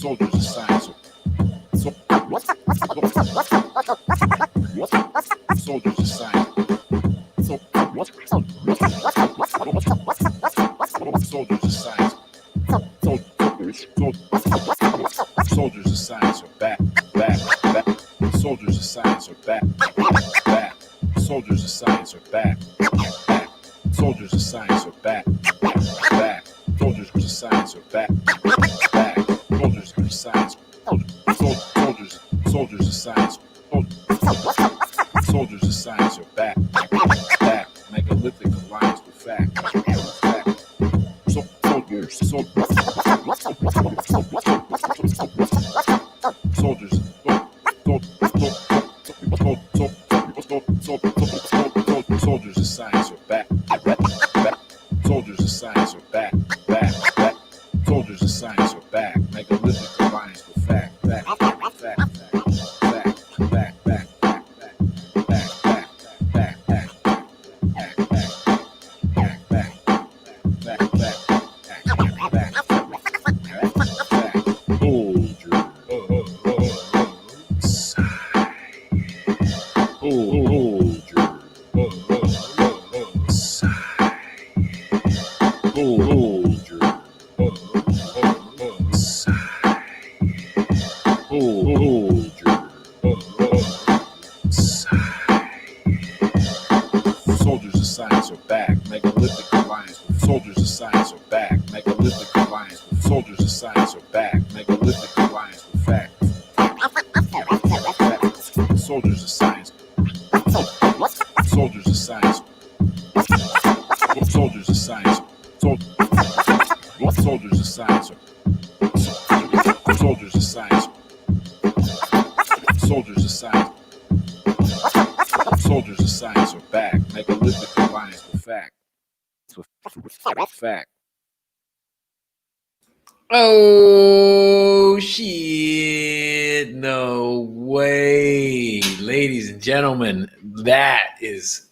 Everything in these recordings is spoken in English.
Soldiers of science. Soldiers of science. Soldiers of science. Soldiers of science are back. Soldiers of science are back. Soldiers of science are back. Soldiers of science are back. Soldiers of science are back. Soldiers of science. Soldiers of science. Soldiers of science are back. Megalithic alliance with fact. Soldiers. Soldiers of science are back. Soldiers of science are back. Soldiers of science are back. Megalithic alliance with fact. Soldiers of science are back. Megalithic alliance with soldiers of science are back. Megalithic alliance with soldiers of science are back. Megalithic alliance with fact. Soldiers of science. Soldiers of science. Soldiers of science. Soldiers of science. Soldiers of science. Soldiers of science. Soldiers of science are back. Megalithic alliance with fact. Fact. Oh, shit. No way. Ladies and gentlemen, that is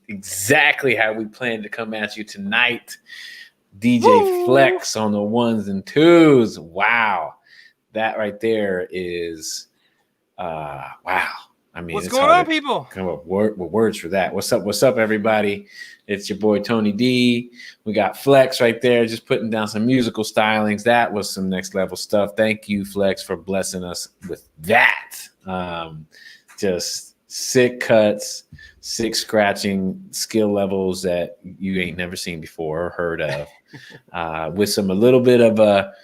exactly how we plan to come at you tonight. DJ Flex on the ones and twos. Wow. That right there is, wow. I mean, what's going on, people? Come up with words for that. What's up, everybody? It's your boy Tony D. We got Flex right there, just putting down some musical stylings. That was some next level stuff. Thank you, Flex, for blessing us with that. Just sick cuts, sick scratching skill levels that you ain't never seen before or heard of. With a little bit of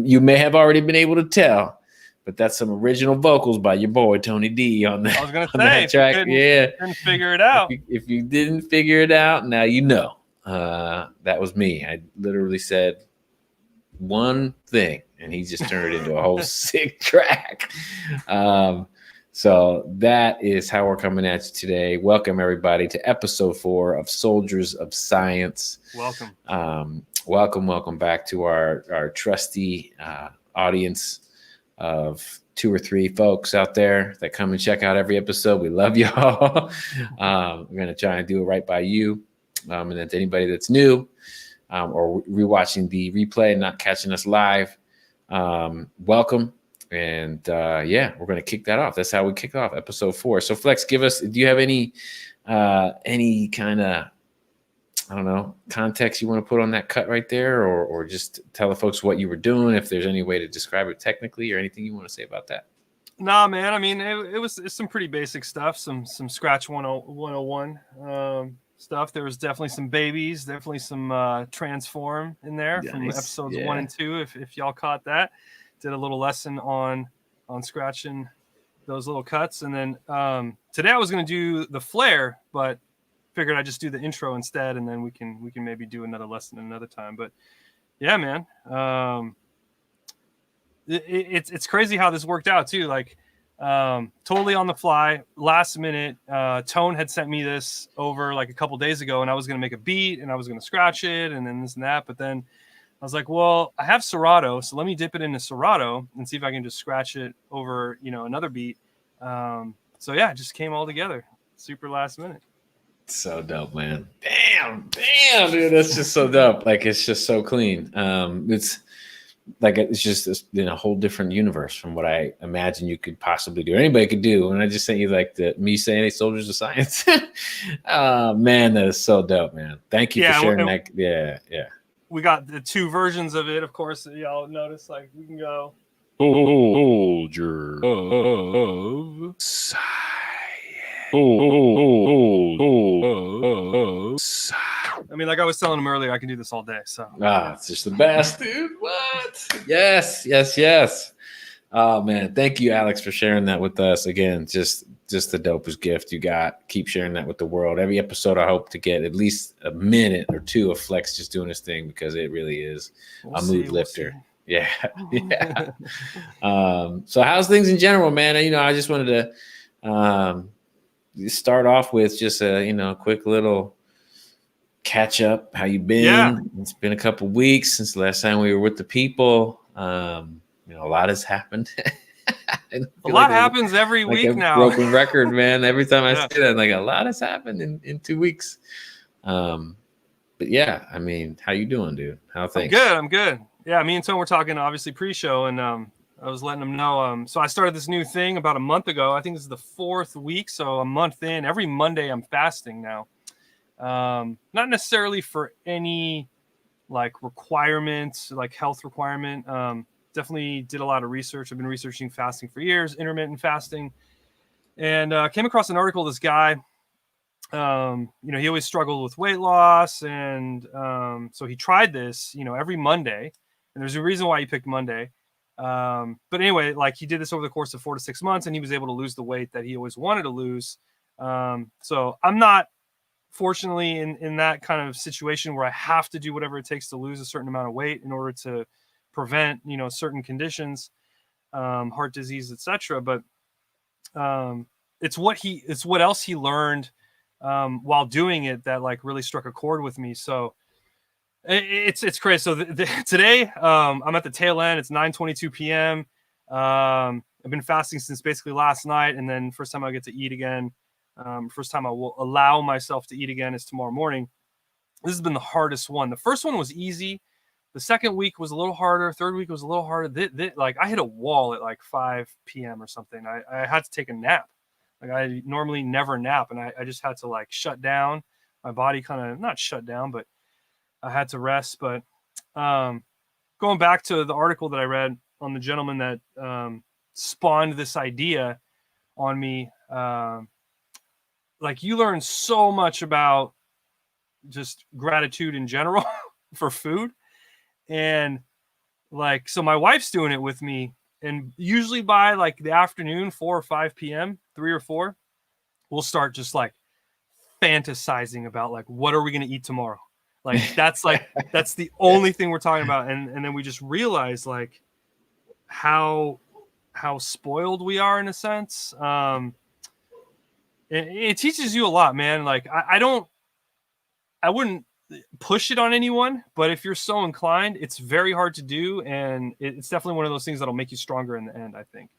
you may have already been able to tell. But that's some original vocals by your boy Tony D on that. I was gonna say, that track. Didn't figure it out. If you didn't figure it out, now you know. That was me. I literally said one thing, and he just turned it into a whole sick track. So that is how we're coming at you today. Welcome everybody to episode 4 of Soldiers of Science. Welcome. Welcome back to our trusty audience of 2 or 3 folks out there that come and check out every episode. We love y'all. We're going to try and do it right by you. And then to anybody that's new or rewatching the replay and not catching us live, welcome. And we're going to kick that off. That's how we kick off episode 4. So Flex, do you have any kind of, I don't know, context you want to put on that cut right there, or just tell the folks what you were doing, if there's any way to describe it technically or anything you want to say about that? Nah, man. I mean, it's some pretty basic stuff, some Scratch 101 stuff. There was definitely some babies, definitely some transform in there from episodes 1 and 2. If y'all caught that, did a little lesson on scratching those little cuts. And then today I was going to do the flare, but figured I'd just do the intro instead, and then we can maybe do another lesson another time. But yeah, man, it's crazy how this worked out too. Like totally on the fly, last minute. Tone had sent me this over like a couple days ago, and I was going to make a beat and I was going to scratch it and then this and that. But then I was like, well, I have Serato, so let me dip it into Serato and see if I can just scratch it over, another beat. So yeah, it just came all together super last minute. So dope, man. Damn, dude. That's just so dope. Like, it's just so clean. It's just in a whole different universe from what I imagine you could possibly do. Anybody could do. And I just sent you like me saying, "Hey, Soldiers of Science." Oh man, that is so dope, man. Thank you for sharing that. Yeah. We got the 2 versions of it, of course. Y'all notice, like, we can go Soldier of Science. I mean, like I was telling him earlier, I can do this all day. So it's just the best, dude. What? Yes. Oh man, thank you, Alex, for sharing that with us. Again, just the dopest gift you got. Keep sharing that with the world. Every episode, I hope to get at least a minute or 2 of Flex just doing his thing, because it really is a mood lifter. Yeah. So how's things in general, man? I just wanted to start off with just a quick little catch up. How you been? Yeah. It's been a couple weeks since the last time we were with the people. A lot has happened. A lot happens every week now. Broken record, man. Every time I say that, like, a lot has happened in 2 weeks. But yeah, I mean, how you doing, dude? How things? I'm good. Yeah, me and Tone were talking obviously pre-show, and I was letting them know. So I started this new thing about a month ago. I think this is the 4th week, so a month in. Every Monday I'm fasting now. Not necessarily for any like requirements, like health requirement. Definitely did a lot of research. I've been researching fasting for years, intermittent fasting, and came across an article. This guy, he always struggled with weight loss, and so he tried this, every Monday. And there's a reason why he picked Monday. But anyway, like, he did this over the course of 4 to 6 months, and he was able to lose the weight that he always wanted to lose. So I'm not, fortunately, in that kind of situation where I have to do whatever it takes to lose a certain amount of weight in order to prevent, certain conditions, heart disease, etc. But it's what else he learned while doing it that like really struck a chord with me. So it's crazy. So today I'm at the tail end. It's 9:22 p.m. I've been fasting since basically last night, and then first time I get to eat again. First time I will allow myself to eat again is tomorrow morning. This has been the hardest one. The first one was easy. The second week was a little harder. Third week was a little harder. Like, I hit a wall at like 5 p.m. or something. I had to take a nap. Like, I normally never nap, and I just had to like shut down. My body kind of, not shut down, but I had to rest. But going back to the article that I read on the gentleman that spawned this idea on me, like, you learn so much about just gratitude in general for food. And like, so my wife's doing it with me, and usually by like the afternoon, 4 or 5 p.m., 3 or 4, we'll start just like fantasizing about like, what are we going to eat tomorrow? Like, that's the only thing we're talking about. And then we just realize like how spoiled we are in a sense. It teaches you a lot, man. Like, I wouldn't push it on anyone, but if you're so inclined, it's very hard to do, and it's definitely one of those things that'll make you stronger in the end, I think.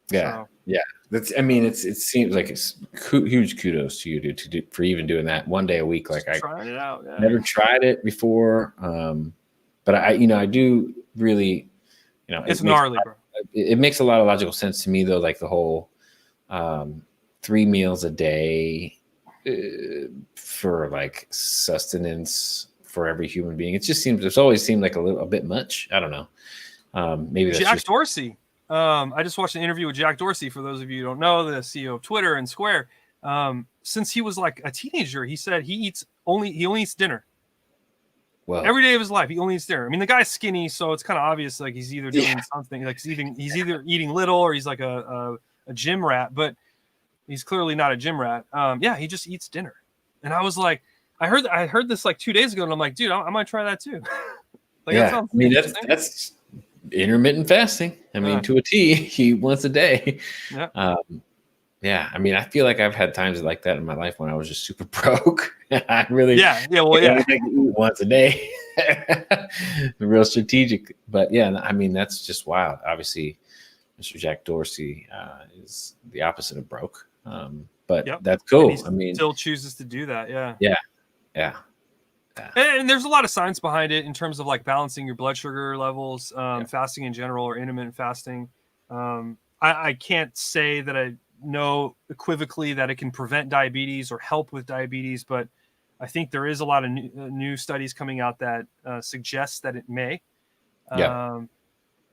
Yeah. It seems like it's huge kudos to you, dude, for even doing that one day a week. Like, I trying it out. Yeah. Never tried it before, but I do really, it's gnarly, bro. It makes a lot of logical sense to me, though. Like, the whole 3 meals a day for like sustenance for every human being. It's always seemed like a bit much. I don't know. Maybe that's Jack Dorsey. I just watched an interview with Jack Dorsey. For those of you who don't know, the CEO of Twitter and Square. Since he was like a teenager, he said he only eats dinner. Well, every day of his life, he only eats dinner. I mean, the guy's skinny, so it's kind of obvious. Like, he's either doing something. Like, he's either eating little, or he's like a a gym rat, but he's clearly not a gym rat. Yeah, he just eats dinner. And I was like, I heard this like 2 days ago, and I'm like, dude, I might try that too. Like, that Yeah, sounds I mean interesting. that's intermittent fasting. I mean, to a T, eat once a day. Yeah. Yeah, I mean, I feel like I've had times like that in my life when I was just super broke. I really, Well, yeah. I can eat once a day. Real strategic, but yeah, I mean, that's just wild. Obviously, Mr. Jack Dorsey is the opposite of broke, but that's cool. And he I mean, still chooses to do that. Yeah. Yeah. And there's a lot of science behind it in terms of like balancing your blood sugar levels, fasting in general, or intermittent fasting. I can't say that I know equivocally that it can prevent diabetes or help with diabetes, but I think there is a lot of new studies coming out that suggests that it may.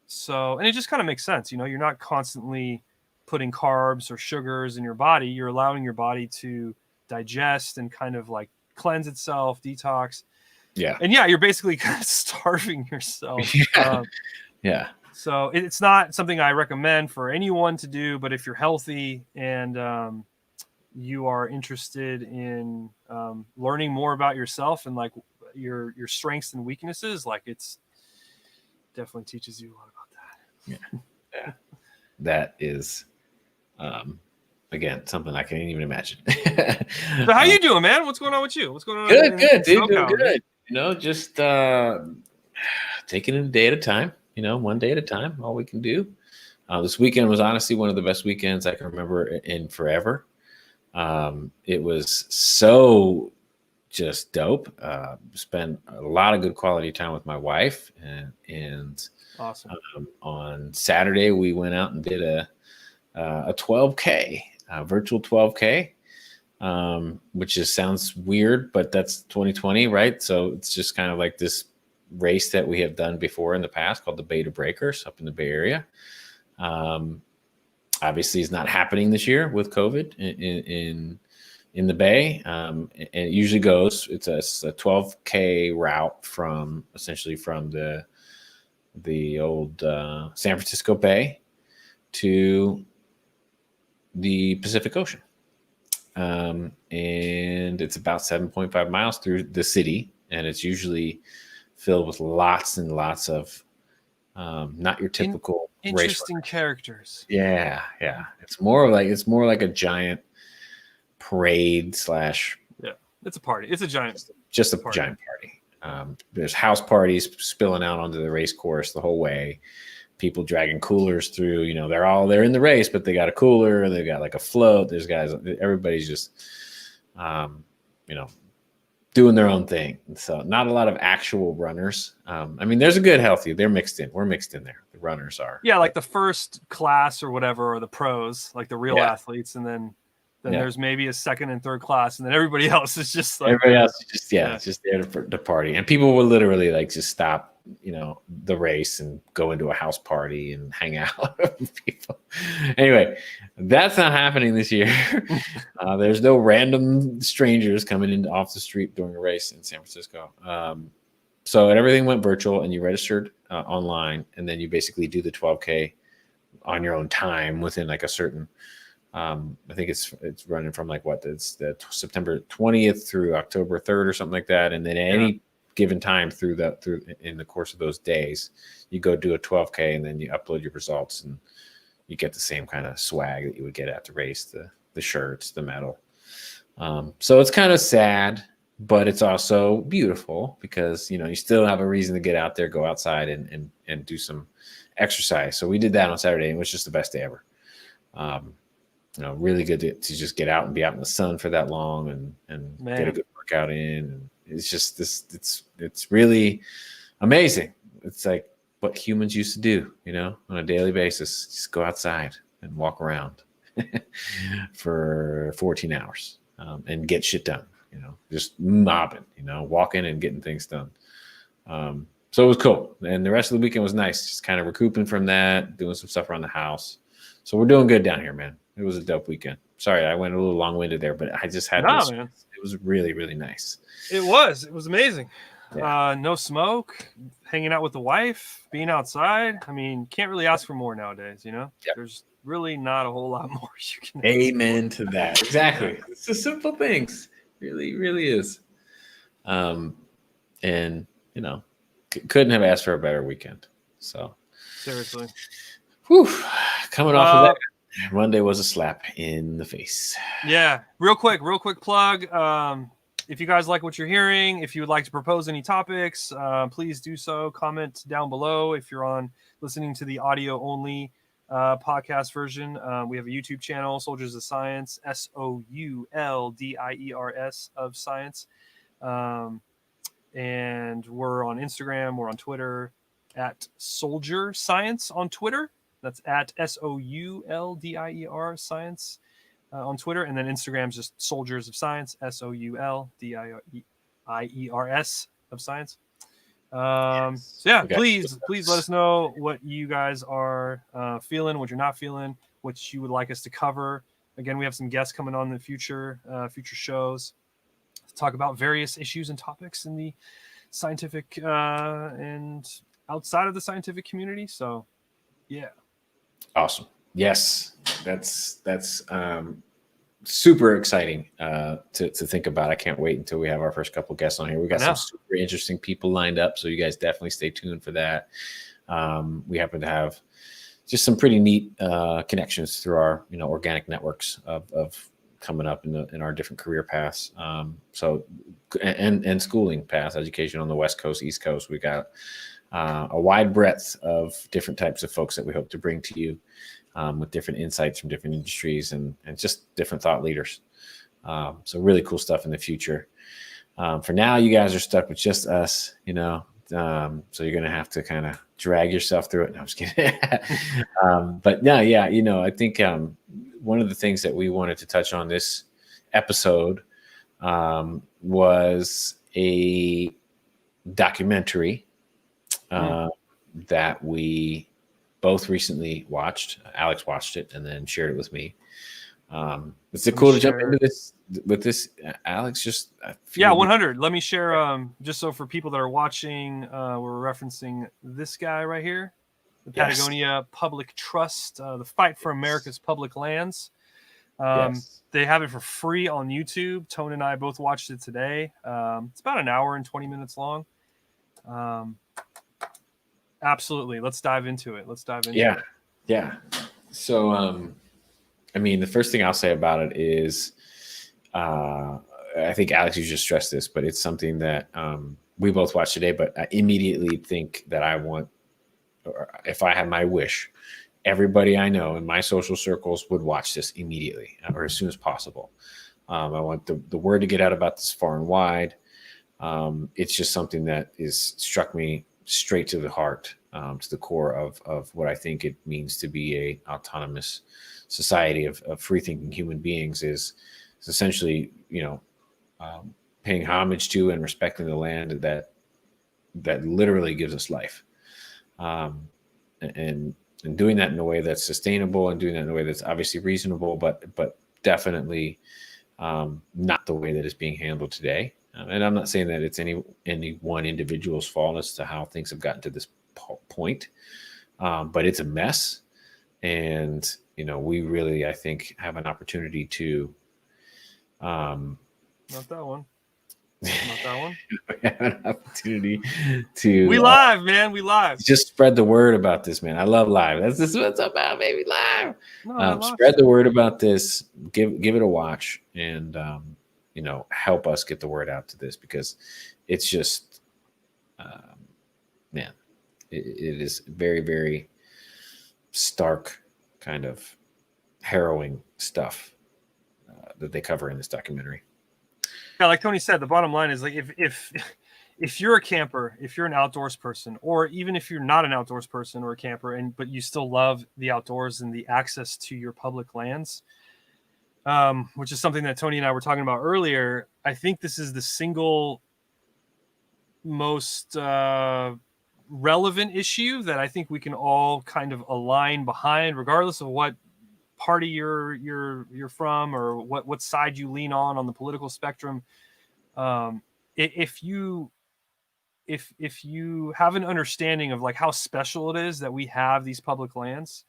So, and it just kind of makes sense. You know, you're not constantly putting carbs or sugars in your body. You're allowing your body to digest and kind of like cleanse itself, detox. Yeah. And yeah, you're basically kind of starving yourself. Yeah. So it's not something I recommend for anyone to do, but if you're healthy and you are interested in learning more about yourself and like your strengths and weaknesses, like it's definitely teaches you a lot about that. Yeah. That is, again, something I can't even imagine. So how you doing, man? What's going on with you? What's going on? Good, dude. SoCal, Doing good. You know, just taking it a day at a time. You know, one day at a time. All we can do. This weekend was honestly one of the best weekends I can remember in forever. It was so just dope. Spent a lot of good quality time with my wife, and awesome. On Saturday we went out and did a 12K, virtual 12K, which just sounds weird, but that's 2020, right? So it's just kind of like this race that we have done before in the past called the Beta Breakers up in the Bay Area. Obviously, it's not happening this year with COVID in the Bay. And it usually goes. It's a 12K route from the old San Francisco Bay to the Pacific Ocean. And it's about 7.5 miles through the city, and it's usually filled with lots and lots of not your typical interesting characters. Yeah. It's more like a giant parade / yeah, it's a party. It's a giant, just a giant party. There's house parties spilling out onto the race course the whole way. People dragging coolers through. You know, they're in the race, but they got a cooler. They got like a float. There's guys. Everybody's just, you know, doing their own thing. So not a lot of actual runners. I mean, there's a good healthy. They're mixed in. We're mixed in there. The runners are. Yeah, like the first class or whatever, or the pros, like the real athletes, and then there's maybe a second and third class, and then everybody else is just like everybody else is just it's just there to party. And people will literally like just stop, you know, the race and go into a house party and hang out with people. Anyway, that's not happening this year. There's no random strangers coming in off the street during a race in San Francisco. So everything went virtual, and you registered online, and then you basically do the 12K on your own time within like a certain. I think it's running from like it's the September 20th through October 3rd or something like that, and then any given time through in the course of those days, you go do a 12K, and then you upload your results, and you get the same kind of swag that you would get at the race, the shirts, the medal. So it's kind of sad, but it's also beautiful because, you know, you still have a reason to get out there, go outside and do some exercise. So we did that on Saturday, and it was just the best day ever. You know, really good to just get out and be out in the sun for that long and get a good workout in. And it's just it's really amazing. It's like what humans used to do, you know, on a daily basis. Just go outside and walk around for 14 hours and get shit done, you know, just mobbing, you know, walking and getting things done. So it was cool. And the rest of the weekend was nice, just kind of recouping from that, doing some stuff around the house. So we're doing good down here, man. It was a dope weekend. Sorry, I went a little long-winded there, but I just had this. Man. It was really, really nice. It was amazing. no smoke, hanging out with the wife, being outside. I mean, can't really ask for more nowadays, you know? Yep. There's really not a whole lot more you can Amen to that. Exactly. It's the simple things. Really, really is. And you know, couldn't have asked for a better weekend. So seriously. Whew, coming off of that, Monday was a slap in the face. Yeah, real quick plug. If you guys like what you're hearing, if you would like to propose any topics, please do so. Comment down below. If you're on listening to the audio only podcast version, we have a YouTube channel, Soldiers of Science, SOULDIERS of Science. And we're on Instagram, we're on Twitter at Soldier Science on Twitter. That's at SOULDIER Science on Twitter. And then Instagram's just Soldiers of Science, SOULDIERS of Science. So yeah, please let us know what you guys are feeling, what you're not feeling, what you would like us to cover. Again, we have some guests coming on in the future shows to talk about various issues and topics in the scientific and outside of the scientific community. So yeah. Awesome. Yes, that's super exciting to think about. I can't wait until we have our first couple guests on here. We got some super interesting people lined up, so you guys definitely stay tuned for that. We happen to have just some pretty neat connections through our organic networks of coming up in our different career paths. So and schooling paths, education on the West Coast, East Coast. We got a wide breadth of different types of folks that we hope to bring to you with different insights from different industries and just different thought leaders. So really cool stuff in the future. For now, you guys are stuck with just us, so you're going to have to kind of drag yourself through it. No, I'm just kidding. But no, yeah, I think one of the things that we wanted to touch on this episode was a documentary that we both recently watched. Alex watched it and then shared it with me. Is it cool to jump into this with this, Alex? Just 100. Let me share. Just so for people that are watching, we're referencing this guy right here, the Patagonia Public Trust, the Fight for America's Public Lands. They have it for free on YouTube. Tone and I both watched it today. It's about an hour and 20 minutes long. Absolutely. Let's dive into it. it. Yeah. So, I mean, the first thing I'll say about it is, I think Alex, you just stressed this, but it's something that we both watched today, but I immediately think that I want, or if I had my wish, everybody I know in my social circles would watch this immediately or as soon as possible. I want the word to get out about this far and wide. It's just something that is struck me straight to the heart, to the core of what I think it means to be a autonomous society of free thinking human beings is essentially, paying homage to and respecting the land that literally gives us life. And doing that in a way that's sustainable and doing that in a way that's obviously reasonable, but definitely not the way that it's being handled today. And I'm not saying that it's any one individual's fault as to how things have gotten to this point, but it's a mess. And, we really, I think, have an opportunity to... Not that one. We have an opportunity to... We live, man. We live. Just spread the word about this, man. I love live. This is what it's about, baby. Live. Spread the word about this. Give it a watch, and help us get the word out to this, because it's just, man, it is very, very stark, kind of harrowing stuff that they cover in this documentary. Yeah, like Tony said, the bottom line is, like, if you're a camper, if you're an outdoors person, or even if you're not an outdoors person or a camper, but you still love the outdoors and the access to your public lands, which is something that Tony and I were talking about earlier, I think this is the single most relevant issue that I think we can all kind of align behind, regardless of what party you're from or what side you lean on the political spectrum. If you if you have an understanding of like how special it is that we have these public lands,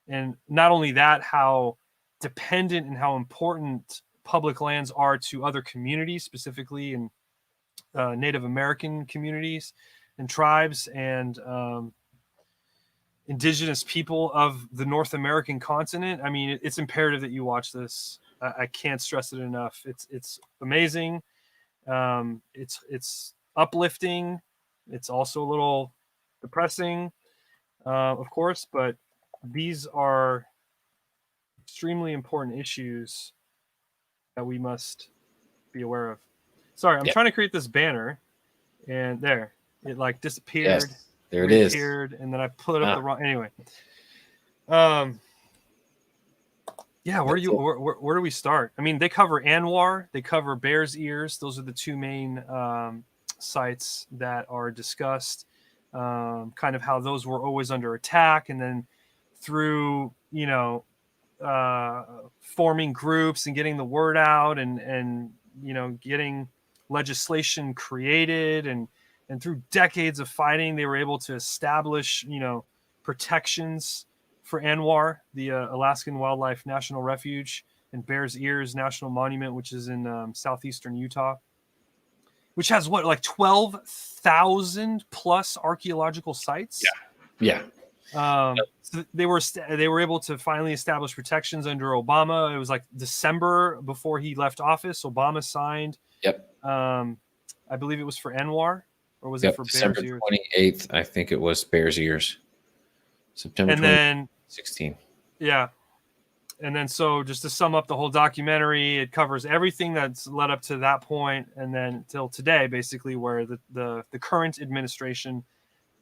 and not only that, how dependent and how important public lands are to other communities, specifically in Native American communities and tribes and indigenous people of the North American continent. I mean, it's imperative that you watch this. I can't stress it enough. It's amazing. It's uplifting. It's also a little depressing, of course, but these are extremely important issues that we must be aware of. Sorry, I'm trying to create this banner, and there it like disappeared. Yes, there it is. And then I put up the wrong. Anyway, yeah. Where do we start? I mean, they cover Anwar, they cover Bears Ears. Those are the two main sites that are discussed. Kind of how those were always under attack, and then through forming groups and getting the word out, and getting legislation created, and through decades of fighting, they were able to establish protections for Anwar, the Alaskan Wildlife National Refuge, and Bears Ears National Monument, which is in southeastern Utah, which has like 12,000 plus archaeological sites. Yeah. So they were able to finally establish protections under Obama. It was like December before he left office. Obama signed. Yep. I believe it was for Anwar, or was it for December Bears Ears? 28th, I think it was Bears Ears. September 2016. Yeah. And then, so just to sum up the whole documentary, it covers everything that's led up to that point, and then till today, basically, where the current administration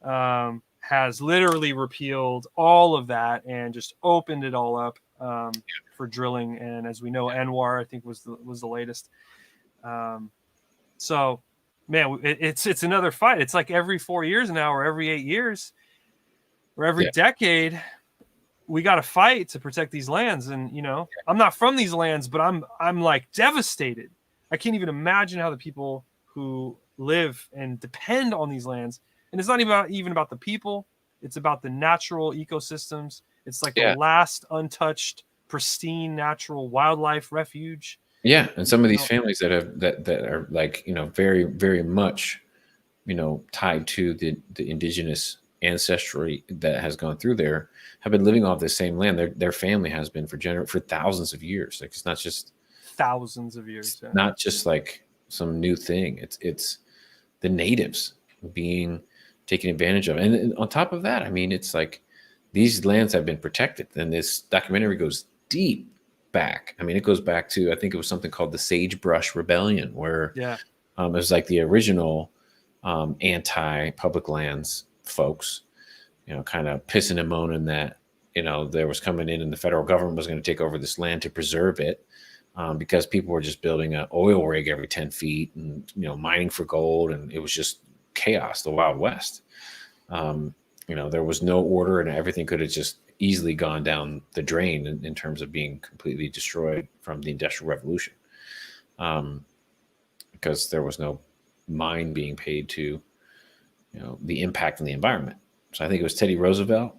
has literally repealed all of that and just opened it all up for drilling. And as we know, Anwar, I think, was the latest. So, man, it's another fight. It's like every 4 years now, or every 8 years, or every decade, we got to fight to protect these lands. And I'm not from these lands, but I'm like devastated. I can't even imagine how the people who live and depend on these lands. And it's not even about the people. It's about the natural ecosystems. It's like the last untouched, pristine natural wildlife refuge. Yeah, and some of these families that are like very, very much tied to the indigenous ancestry that has gone through there have been living off the same land. Their family has been for thousands of years. Like, it's not just thousands of years. Yeah. Not just like some new thing. It's the natives being taken advantage of. And on top of that, I mean, it's like these lands have been protected. And this documentary goes deep back. I mean, it goes back to, I think it was something called the Sagebrush Rebellion, where it was like the original anti-public lands folks, kind of pissing and moaning that, there was coming in and the federal government was going to take over this land to preserve it, because people were just building an oil rig every 10 feet and, mining for gold. And it was just chaos, the Wild West. There was no order, and everything could have just easily gone down the drain in terms of being completely destroyed from the Industrial Revolution, because there was no mind being paid to, the impact on the environment. So I think it was Teddy Roosevelt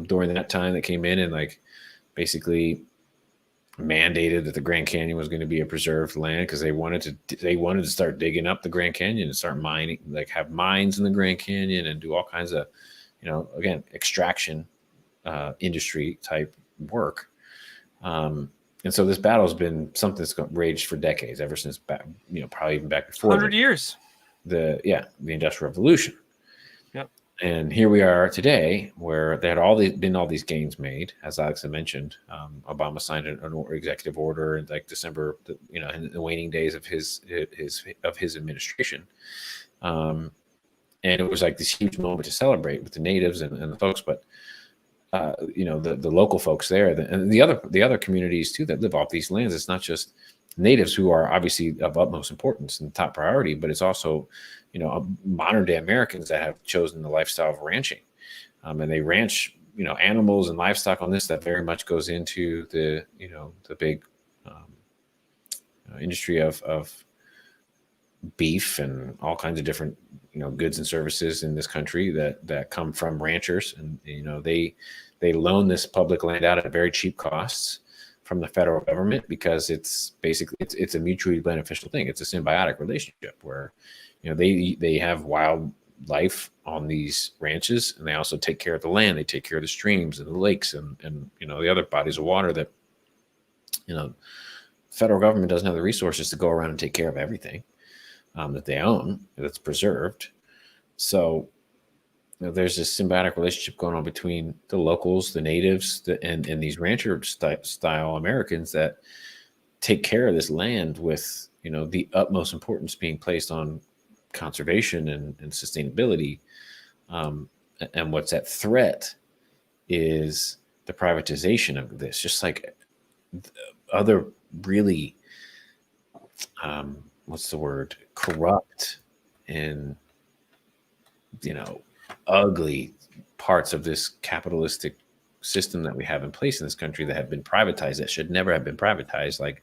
during that time that came in and like basically mandated that the Grand Canyon was going to be a preserved land, because they wanted to start digging up the Grand Canyon and start mining, like have mines in the Grand Canyon and do all kinds of, again, extraction industry type work. And so this battle has been something that's raged for decades, ever since back, probably even back before 100 years. The Industrial Revolution. Yep. And here we are today, where there had been all these gains made, as Alex had mentioned. Obama signed an executive order in like December, in the waning days of his administration. And it was like this huge moment to celebrate with the natives and the folks, but the local folks there, and the other communities too that live off these lands. It's not just natives, who are obviously of utmost importance and top priority, but it's also modern day Americans that have chosen the lifestyle of ranching, and they ranch animals and livestock on this. That very much goes into the big industry of beef and all kinds of different goods and services in this country that come from ranchers, and they loan this public land out at very cheap costs from the federal government, because it's basically it's a mutually beneficial thing. It's a symbiotic relationship where they have wildlife on these ranches, and they also take care of the land. They take care of the streams and the lakes and the other bodies of water that the federal government doesn't have the resources to go around and take care of everything that they own that's preserved. So there's this symbiotic relationship going on between the locals, the natives, and these rancher style Americans that take care of this land, with the utmost importance being placed on conservation and sustainability. And what's at threat is the privatization of this, just like other really what's the word, corrupt and ugly parts of this capitalistic system that we have in place in this country that have been privatized, that should never have been privatized, like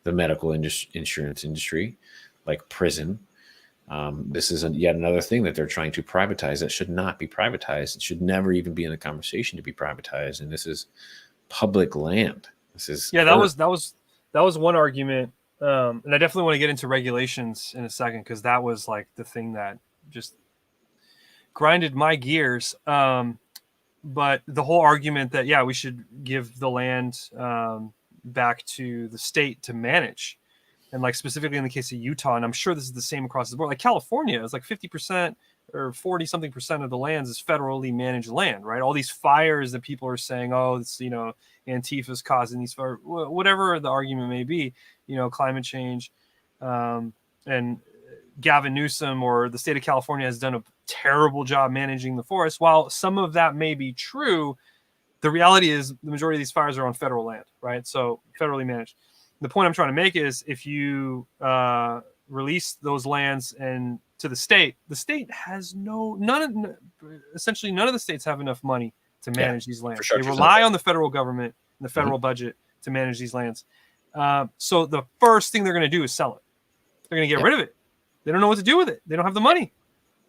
the medical insurance industry, like prison. This is yet another thing that they're trying to privatize that should not be privatized. It should never even be in the conversation to be privatized. And this is public land. This is that was one argument. And I definitely want to get into regulations in a second, because that was like the thing that just grinded my gears. But the whole argument that, we should give the land back to the state to manage. And like specifically in the case of Utah, and I'm sure this is the same across the board, like California is like 50% or 40 something percent of the lands is federally managed land, right? All these fires that people are saying, oh, it's, Antifa's causing these fires, whatever the argument may be, climate change. And Gavin Newsom or the state of California has done a terrible job managing the forest. While some of that may be true, the reality is the majority of these fires are on federal land, right? So federally managed. The point I'm trying to make is if you release those lands and to the state has essentially none of the states have enough money to manage these lands. They rely on the federal government and the federal budget to manage these lands. So the first thing they're going to do is sell it. They're going to get rid of it. They don't know what to do with it. They don't have the money.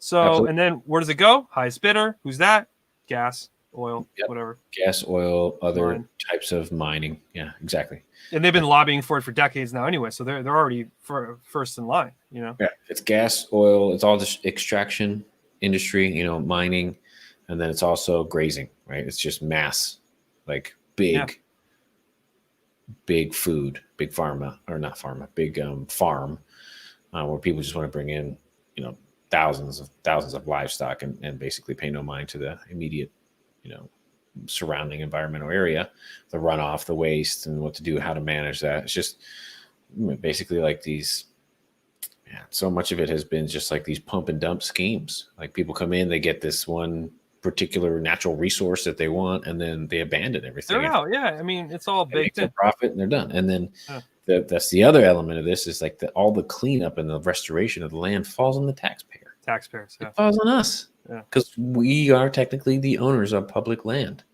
So, Absolutely. And then where does it go? Highest bidder. Who's that? Gas, oil, whatever. Gas, oil, other types of mining. Yeah, exactly. And they've been lobbying for it for decades now anyway. So they're already first in line, Yeah, it's gas, oil. It's all just extraction industry, mining. And then it's also grazing, right? It's just mass, like big food, big pharma, or not pharma, big farm, where people just want to bring in, thousands of livestock and basically pay no mind to the immediate, surrounding environmental area, the runoff, the waste, and what to do, how to manage that. It's just basically like these. Yeah, so much of it has been just like these pump and dump schemes. Like people come in, they get this one particular natural resource that they want, and then they abandon everything. They're out. Yeah, I mean, it's all baked in profit, and they're done. And then that's the other element of this is like all the cleanup and the restoration of the land falls on the taxpayer. It falls on us because we are technically the owners of public land.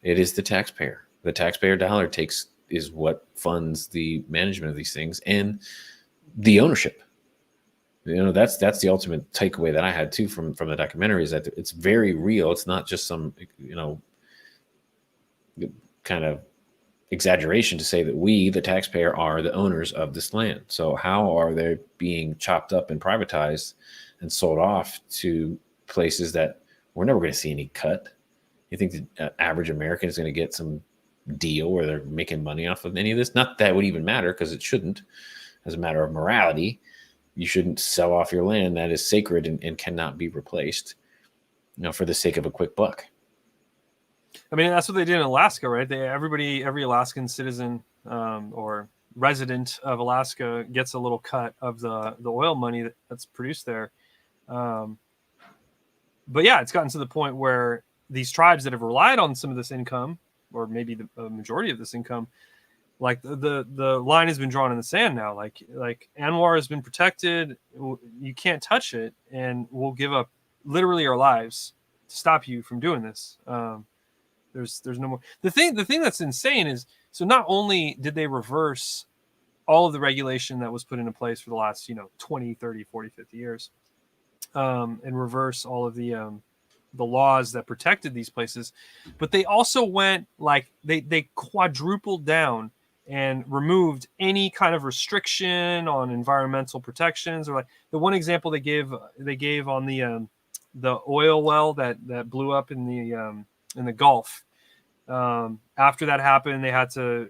It is the taxpayer. The taxpayer dollar is what funds the management of these things and the ownership. That's the ultimate takeaway that I had too from the documentary, is that it's very real. It's not just some kind of exaggeration to say that we, the taxpayer, are the owners of this land. So how are they being chopped up and privatized and sold off to places that we're never going to see any cut? You think the average American is going to get some deal where they're making money off of any of this? Not that it would even matter, because it shouldn't. As a matter of morality, you shouldn't sell off your land that is sacred and cannot be replaced, for the sake of a quick buck. I mean, that's what they did in Alaska, right? Every Alaskan citizen or resident of Alaska gets a little cut of the oil money that's produced there. But yeah, it's gotten to the point where these tribes that have relied on some of this income, or maybe the majority of this income, like the line has been drawn in the sand now. Like Anwar has been protected. You can't touch it, and we'll give up literally our lives to stop you from doing this. There's no more. The thing that's insane is, so not only did they reverse all of the regulation that was put into place for the last 20, 30, 40, 50 years, and reverse all of the laws that protected these places. But they also went like they quadrupled down and removed any kind of restriction on environmental protections. Or like the one example they gave on the oil well that blew up in the Gulf. After that happened, they had to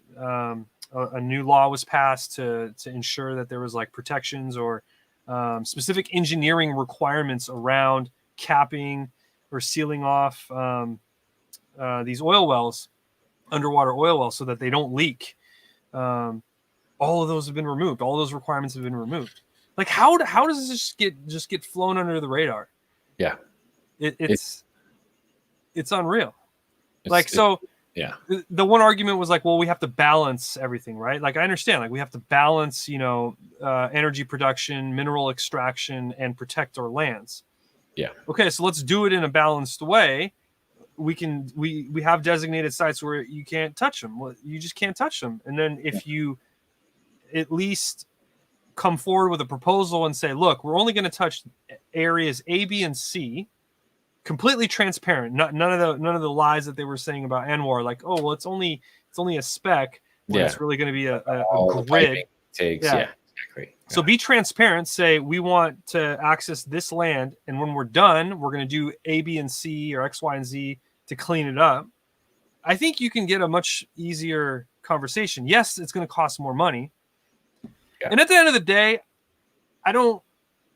a new law was passed to ensure that there was like protections or specific engineering requirements around capping or sealing off these oil wells, underwater oil wells, so that they don't leak. All of those have been removed. All those requirements have been removed. Like how does this get flown under the radar? Yeah, it's unreal. Yeah. The one argument was like, well, we have to balance everything, right? Like I understand, like we have to balance, energy production, mineral extraction, and protect our lands. Yeah. Okay, so let's do it in a balanced way. We have designated sites where you can't touch them. Well, you just can't touch them. And then if you at least come forward with a proposal and say, look, we're only going to touch areas A, B, and C, completely transparent. None of the lies that they were saying about Anwar, like, oh, well, it's only a speck when it's really going to be a grid. Takes, yeah, exactly. So be transparent. Say we want to access this land, and when we're done, we're going to do A, B, and C, or X, Y, and Z to clean it up. I think you can get a much easier conversation. Yes, it's going to cost more money. Yeah. And at the end of the day, I don't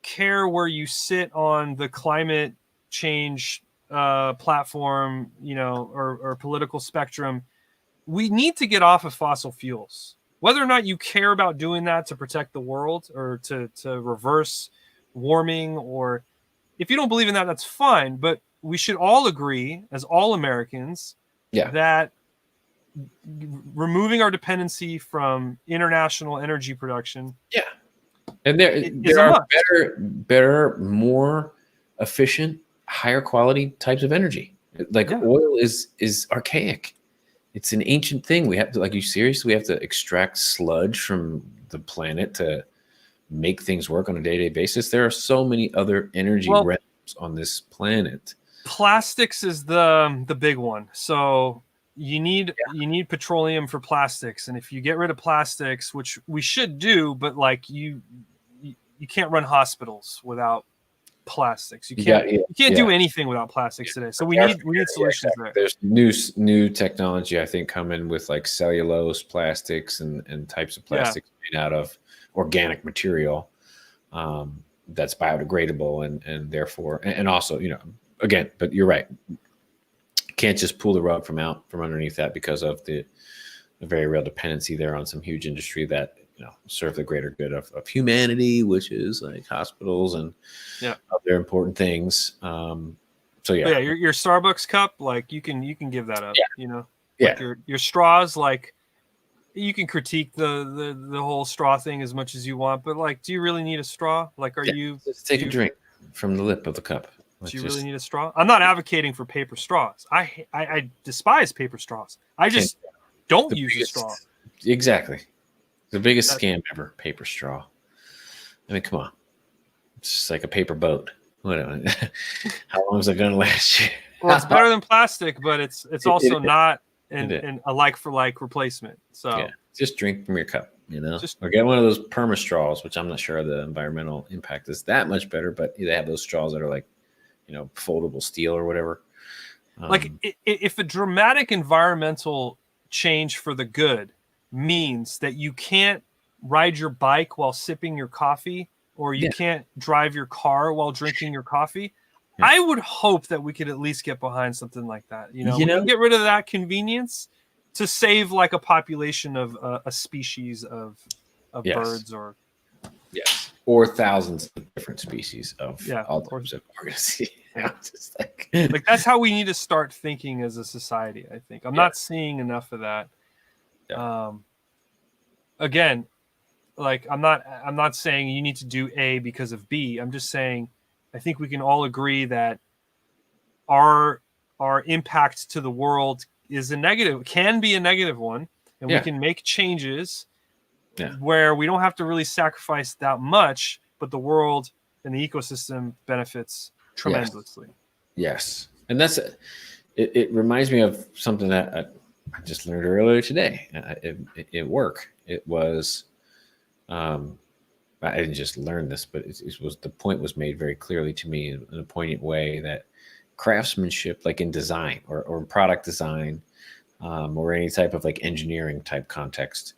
care where you sit on the climate change platform, or political spectrum. We need to get off of fossil fuels. Whether or not you care about doing that to protect the world or to reverse warming, or if you don't believe in that, that's fine. But we should all agree, as all Americans, that removing our dependency from international energy production, and there are better, more efficient, higher quality types of energy. Like oil is archaic. It's an ancient thing. We have to, like, you seriously, we have to extract sludge from the planet to make things work on a day-to-day basis. There are so many other energy realms on this planet. Plastics is the big one. So you need petroleum for plastics, and if you get rid of plastics, which we should do, but like you can't run hospitals without plastics. You can't do anything without plastics today. So we need solutions there. There's new technology, I think, coming with like cellulose plastics and types of plastics made out of organic material that's biodegradable and therefore and also, again, but you're right. Can't just pull the rug from underneath that because of the very real dependency there on some huge industry that serve the greater good of humanity, which is like hospitals and other important things. Your Starbucks cup, like you can give that up. Like your straws, like you can critique the whole straw thing as much as you want, but like, do you really need a straw? Like, just take a drink from the lip of the cup. Do you really need a straw? I'm not advocating for paper straws. I despise paper straws. I just don't use a straw. Exactly. The biggest scam ever, paper straw. I mean, come on. It's just like a paper boat. How long is it going to last you? Well, it's better than plastic, but it's also not a like-for-like replacement. So just drink from your cup, or get one of those perma straws, which I'm not sure the environmental impact is that much better, but they have those straws that are like, foldable steel or whatever. Like if a dramatic environmental change for the good means that you can't ride your bike while sipping your coffee, or you can't drive your car while drinking your coffee, I would hope that we could at least get behind something like that. We can get rid of that convenience to save like a population of a species of birds or thousands of different species of all types of organisms. Just like that's how we need to start thinking as a society. I think I'm not seeing enough of that. Again, like I'm not saying you need to do A because of B. I'm just saying I think we can all agree that our impact to the world can be a negative one, and we can make changes where we don't have to really sacrifice that much, but the world and the ecosystem benefits tremendously. Yes. And that's it reminds me of something that I just learned earlier today at work. It was, I didn't just learn this, but it was, the point was made very clearly to me in a poignant way that craftsmanship, like in design or product design, or any type of like engineering type context,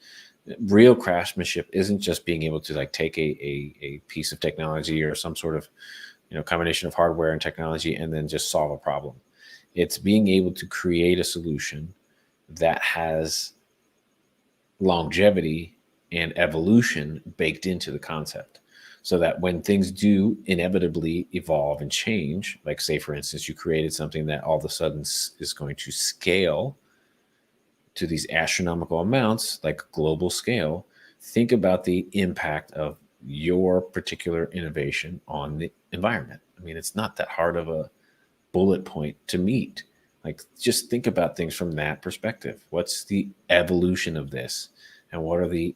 real craftsmanship isn't just being able to like take a piece of technology or some sort of, combination of hardware and technology and then just solve a problem. It's being able to create a solution that has longevity and evolution baked into the concept, so that when things do inevitably evolve and change, like say for instance you created something that all of a sudden is going to scale to these astronomical amounts, like global scale, think about the impact of your particular innovation on the environment. I mean, it's not that hard of a bullet point to meet. Like, just think about things from that perspective. What's the evolution of this, and what are the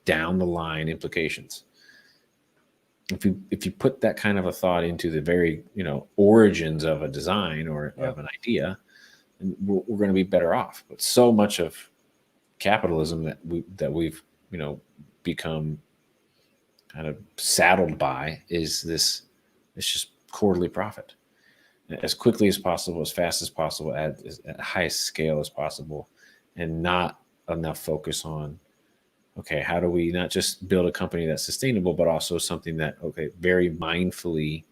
down the line implications? If you put that kind of a thought into the very origins of a design or of an idea, we're going to be better off. But so much of capitalism that we've become kind of saddled by is this. It's just quarterly profit, as quickly as possible, as fast as possible, at the highest scale as possible, and not enough focus on, okay, how do we not just build a company that's sustainable, but also something that, okay, very mindfully,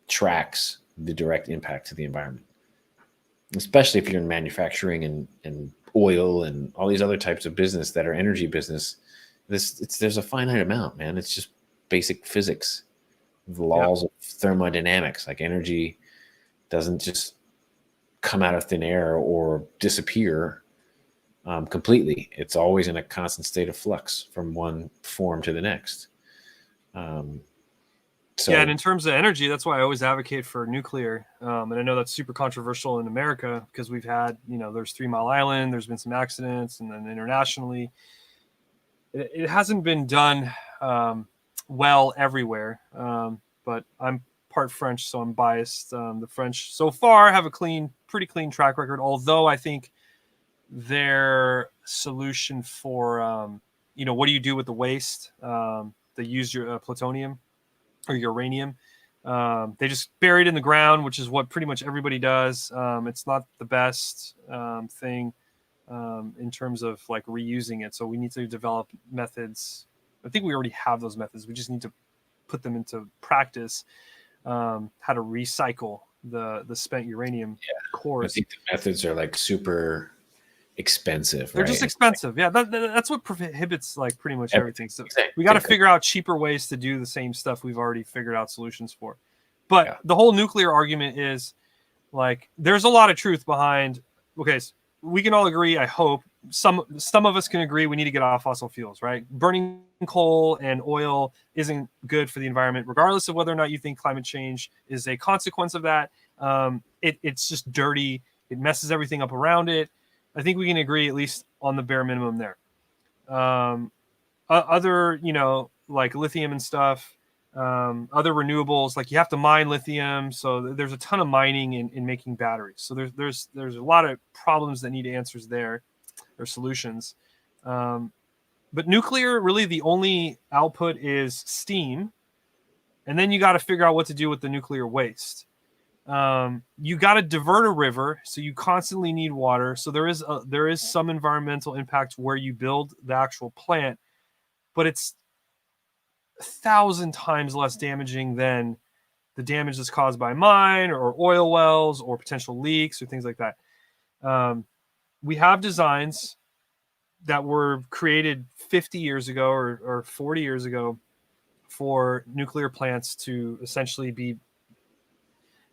tracks the direct impact to the environment, especially if you're in manufacturing and oil and all these other types of business that are energy business. There's a finite amount, man. It's just basic physics, the laws of thermodynamics. Like, energy doesn't just come out of thin air or disappear completely. It's always in a constant state of flux from one form to the next. And in terms of energy, that's why I always advocate for nuclear. And I know that's super controversial in America because we've had, there's 3 Mile Island, there's been some accidents, and then internationally, it hasn't been done well everywhere. But I'm part French, so I'm biased. The French so far have a pretty clean track record, although I think their solution for, what do you do with the waste? They use your plutonium or uranium. They just bury it in the ground, which is what pretty much everybody does. It's not the best thing in terms of like reusing it. So we need to develop methods. I think we already have those methods. We just need to put them into practice. How to recycle the spent uranium cores. I think the methods are like super expensive. They're just expensive. That's what prohibits like pretty much everything. So we got to figure out cheaper ways to do the same stuff we've already figured out solutions for. But the whole nuclear argument is like, there's a lot of truth behind. Okay, so we can all agree, I hope some of us can agree, we need to get off fossil fuels, right? Burning coal and oil isn't good for the environment, regardless of whether or not you think climate change is a consequence of that. It's just dirty. It messes everything up around it. I think we can agree at least on the bare minimum there. Other, like lithium and stuff, other renewables, like you have to mine lithium. So there's a ton of mining in making batteries. So there's a lot of problems that need answers there, or solutions. But nuclear, really the only output is steam. And then you got to figure out what to do with the nuclear waste. You got to divert a river, so you constantly need water. So there is some environmental impact where you build the actual plant, but it's 1,000 times less damaging than the damage that's caused by mine or oil wells or potential leaks or things like that. We have designs that were created 50 years ago or 40 years ago for nuclear plants to essentially be,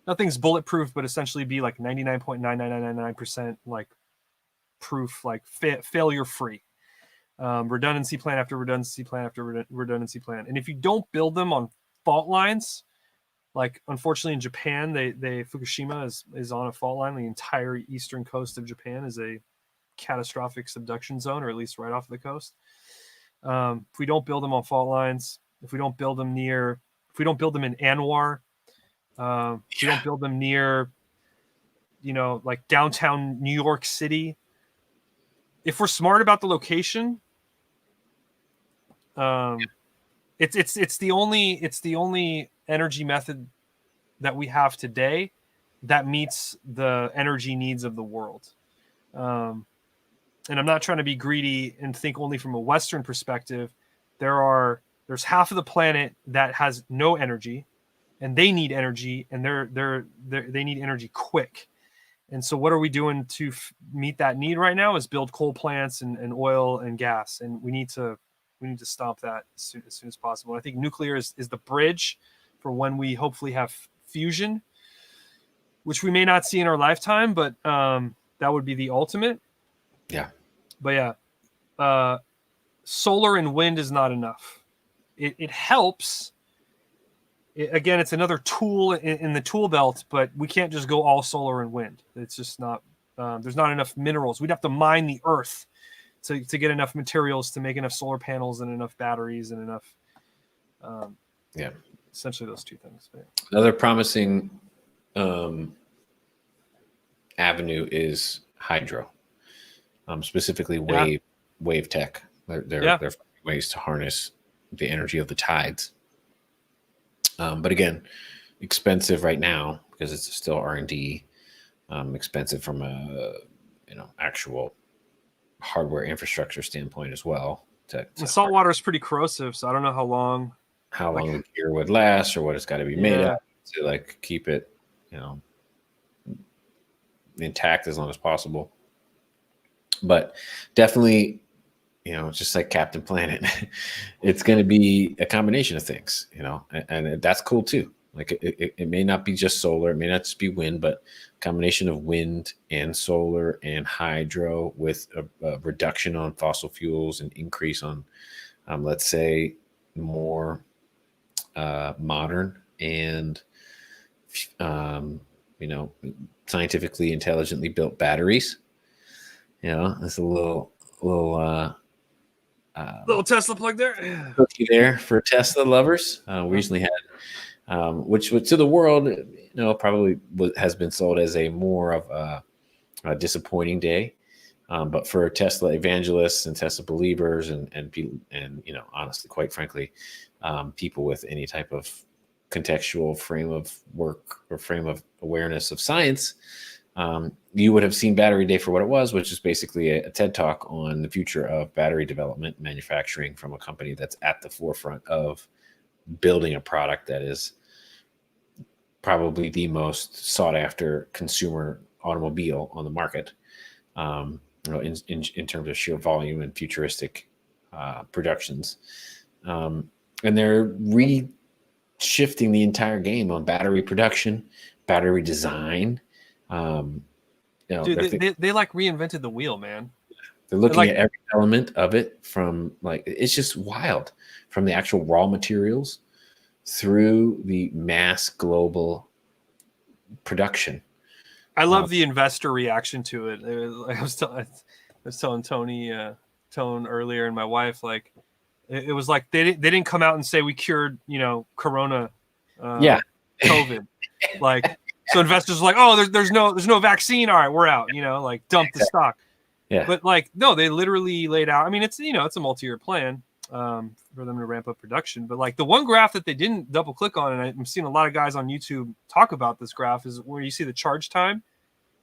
nothing's bulletproof, but essentially be like 99.99999% like proof, like failure free. Redundancy plan after redundancy plan after redundancy plan. And if you don't build them on fault lines, like unfortunately in Japan, they Fukushima is on a fault line. The entire eastern coast of Japan is a catastrophic subduction zone, or at least right off the coast. If we don't build them on fault lines, if we don't build them near, if we don't build them in Anwar, if we don't build them near, like downtown New York City, if we're smart about the location, it's the only energy method that we have today that meets the energy needs of the world. And I'm not trying to be greedy and think only from a Western perspective. There's half of the planet that has no energy, and they need energy, and they need energy quick. And so what are we doing to meet that need right now is build coal plants and oil and gas. And we need to stop that as soon as possible. I think nuclear is the bridge for when we hopefully have fusion, which we may not see in our lifetime, but that would be the ultimate. Yeah. But yeah, solar and wind is not enough. It helps. Again, it's another tool in the tool belt, but we can't just go all solar and wind. It's just not, there's not enough minerals. We'd have to mine the earth to get enough materials to make enough solar panels and enough batteries and enough, essentially those two things. But another promising avenue is hydro, specifically wave tech. They're ways to harness the energy of the tides. But again, expensive right now because it's still R&D. Expensive from a actual hardware infrastructure standpoint as well. Salt water is pretty corrosive, so I don't know how long the gear would last or what it's got to be made of to keep it intact as long as possible. But definitely, just like Captain Planet, it's going to be a combination of things, and that's cool too. Like it may not be just solar, it may not just be wind, but a combination of wind and solar and hydro with a reduction on fossil fuels and increase on, let's say, more modern and, scientifically intelligently built batteries. It's a little Tesla plug there. Cookie there for Tesla lovers. We recently had, which to the world, probably has been sold as a more of a disappointing day. But for Tesla evangelists and Tesla believers and honestly, quite frankly, people with any type of contextual frame of work or frame of awareness of science, you would have seen Battery Day for what it was, which is basically a TED Talk on the future of battery development and manufacturing from a company that's at the forefront of building a product that is probably the most sought after consumer automobile on the market, in terms of sheer volume and futuristic productions. And they're shifting the entire game on battery production, battery design. Dude, they reinvented the wheel, man. They're looking at every element of it, from it's just wild, from the actual raw materials through the mass global production. I love the investor reaction to it. I was telling Tone earlier, and my wife, it was like they didn't come out and say we cured Corona, COVID, so investors are like, oh, there's no vaccine. All right, we're out. Dump the stock. Yeah. But no, they literally laid out. I mean, it's it's a multi-year plan for them to ramp up production. But the one graph that they didn't double click on, and I'm seeing a lot of guys on YouTube talk about this graph, is where you see the charge time,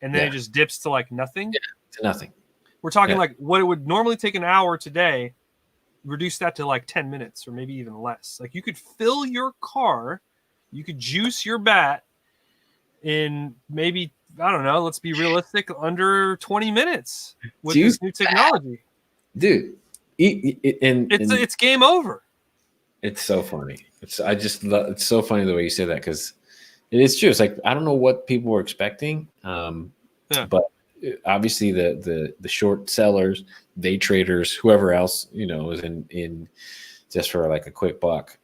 and then it just dips to nothing. Yeah, to nothing. We're talking what it would normally take an hour today, reduce that to 10 minutes or maybe even less. You could fill your car, you could juice your bat in maybe, I don't know, let's be realistic, under 20 minutes with this new technology. Dude, it's game over. It's so funny. It's so funny the way you say that, because it is true. It's I don't know what people were expecting, but obviously the short sellers, day traders, whoever else is in just for a quick buck,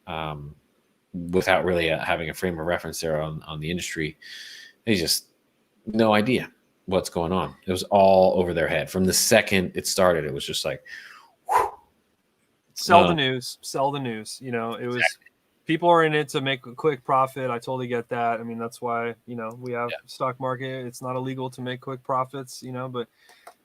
without really having a frame of reference there on the industry. They just no idea what's going on. It was all over their head from the second it started. It was just whew. Sell the news. Sell the news. You know, it was people are in it to make a quick profit. I totally get that. I mean, that's why, you know, we have stock market. It's not illegal to make quick profits, you know, but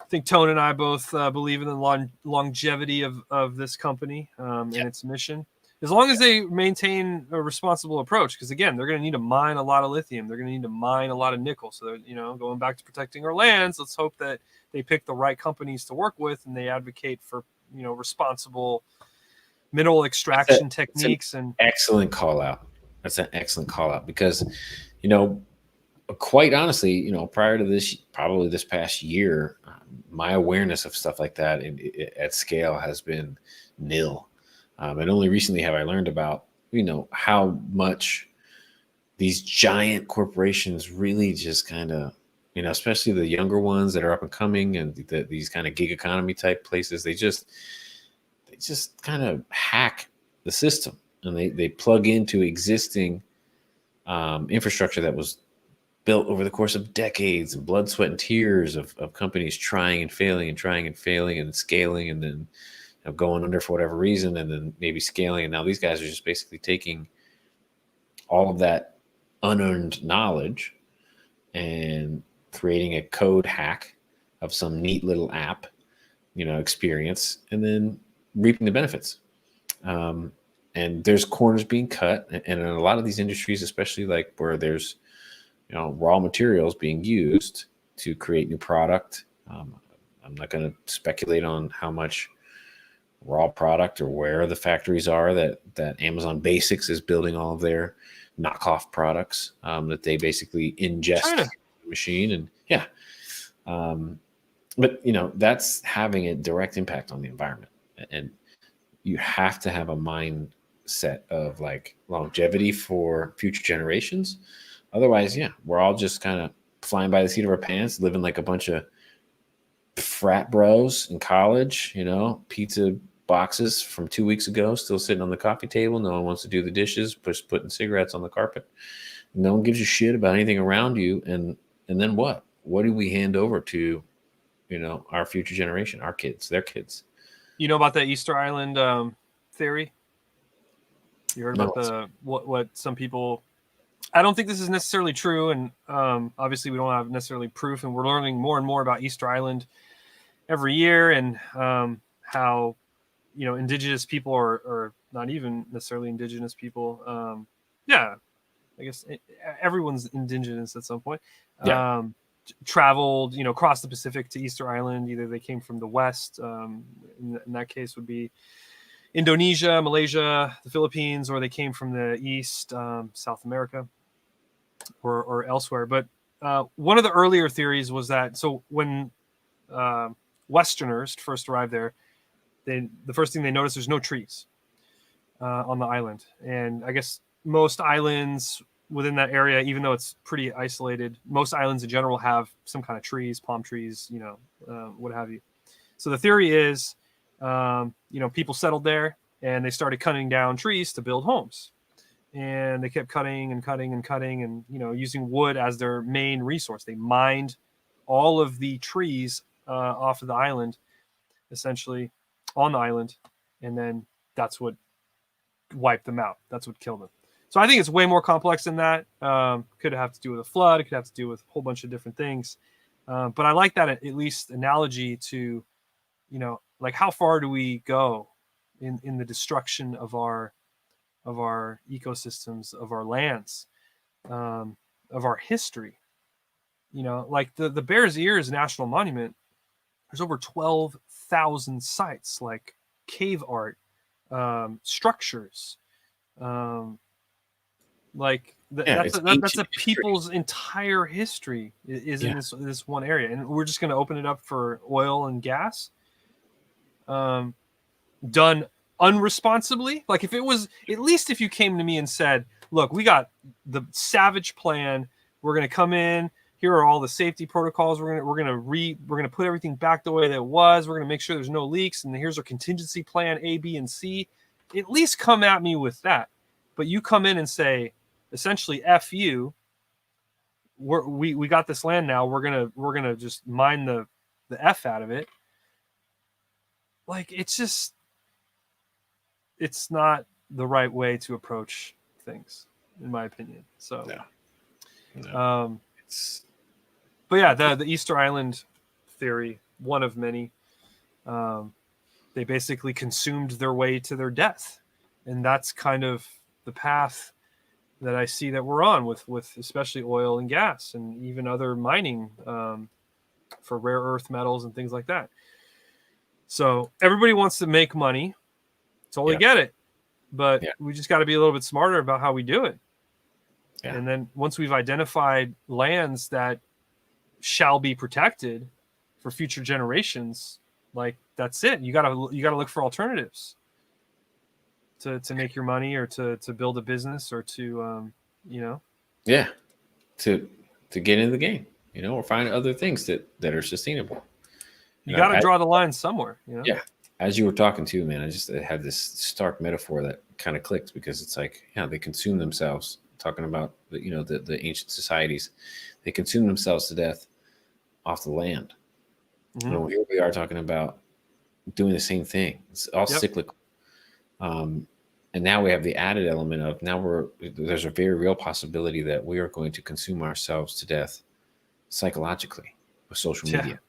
I think Tone and I both believe in the longevity of this company and its mission. As long as they maintain a responsible approach, because again, they're going to need to mine a lot of lithium. They're going to need to mine a lot of nickel. So, you know, going back to protecting our lands, let's hope that they pick the right companies to work with and they advocate for, you know, responsible mineral extraction techniques. And excellent call out. That's an excellent call out because, you know, quite honestly, you know, prior to this, probably this past year, my awareness of stuff like that at scale has been nil. And only recently have I learned about, you know, how much these giant corporations really just kind of, you know, especially the younger ones that are up and coming and these kind of gig economy type places, they just kind of hack the system and they plug into existing infrastructure that was built over the course of decades and blood, sweat, and tears of companies trying and failing and scaling and then, you know, going under for whatever reason and then maybe scaling. And now these guys are just basically taking all of that unearned knowledge and creating a code hack of some neat little app, you know, experience, and then reaping the benefits. And there's corners being cut. And in a lot of these industries, especially like where there's, you know, raw materials being used to create new product. I'm not going to speculate on how much raw product or where the factories are that Amazon Basics is building all of their knockoff products that they basically ingest the machine. And but you know, that's having a direct impact on the environment. And you have to have a mindset of like longevity for future generations. Otherwise, we're all just kind of flying by the seat of our pants, living like a bunch of frat bros in college, you know, pizza boxes from 2 weeks ago, still sitting on the coffee table. No one wants to do the dishes, putting cigarettes on the carpet. No one gives a shit about anything around you. And then what? What do we hand over to, you know, our future generation, our kids, their kids? You know about the Easter Island theory? You heard about what some people... I don't think this is necessarily true, and obviously we don't have necessarily proof, and we're learning more and more about Easter Island every year, and how, you know, indigenous people or not even necessarily indigenous people, I guess everyone's indigenous at some point, traveled, you know, across the Pacific to Easter Island. Either they came from the west, in that case would be Indonesia, Malaysia, the Philippines, or they came from the east, South America, or elsewhere. But one of the earlier theories was that, so when Westerners first arrived there, the first thing they noticed, there's no trees on the island. And I guess most islands within that area, even though it's pretty isolated, most islands in general have some kind of trees, palm trees, you know, what have you. So the theory is, you know, people settled there and they started cutting down trees to build homes. And they kept cutting and cutting and cutting and, you know, using wood as their main resource. They mined all of the trees off of the island, essentially on the island. And then that's what wiped them out. That's what killed them. So I think it's way more complex than that. Could have to do with a flood. It could have to do with a whole bunch of different things. But I like that at least analogy to, you know, like how far do we go in the destruction of our ecosystems, of our lands, of our history. You know, like the Bears Ears National Monument, there's over 12,000 sites, like cave art, structures, like that's a people's entire history is in this one area, and we're just going to open it up for oil and gas, done unresponsibly. Like if it was, at least if you came to me and said, look, we got the savage plan, we're going to come in, here are all the safety protocols, we're going to put everything back the way that it was, we're going to make sure there's no leaks, and here's our contingency plan A, B, and C. At least come at me with that. But you come in and say, essentially, F you, we got this land now, we're gonna just mine the F out of it. Like, it's just, it's not the right way to approach things, in my opinion. So, It's but yeah, the Easter Island theory, one of many, they basically consumed their way to their death, and that's kind of the path that I see that we're on with especially oil and gas and even other mining for rare earth metals and things like that. So everybody wants to make money. Totally get it. But we just got to be a little bit smarter about how we do it. Yeah. And then once we've identified lands that shall be protected for future generations, like that's it. You gotta look for alternatives to make your money or to build a business or to to get into the game, or find other things that are sustainable. You got to draw the line somewhere. Yeah. As you were talking to, man, I had this stark metaphor that kind of clicked, because it's like, they consume themselves. Talking about the ancient societies, they consume themselves to death off the land. Mm-hmm. Here we are talking about doing the same thing. It's all cyclical. And now we have the added element of there's a very real possibility that we are going to consume ourselves to death psychologically with social media.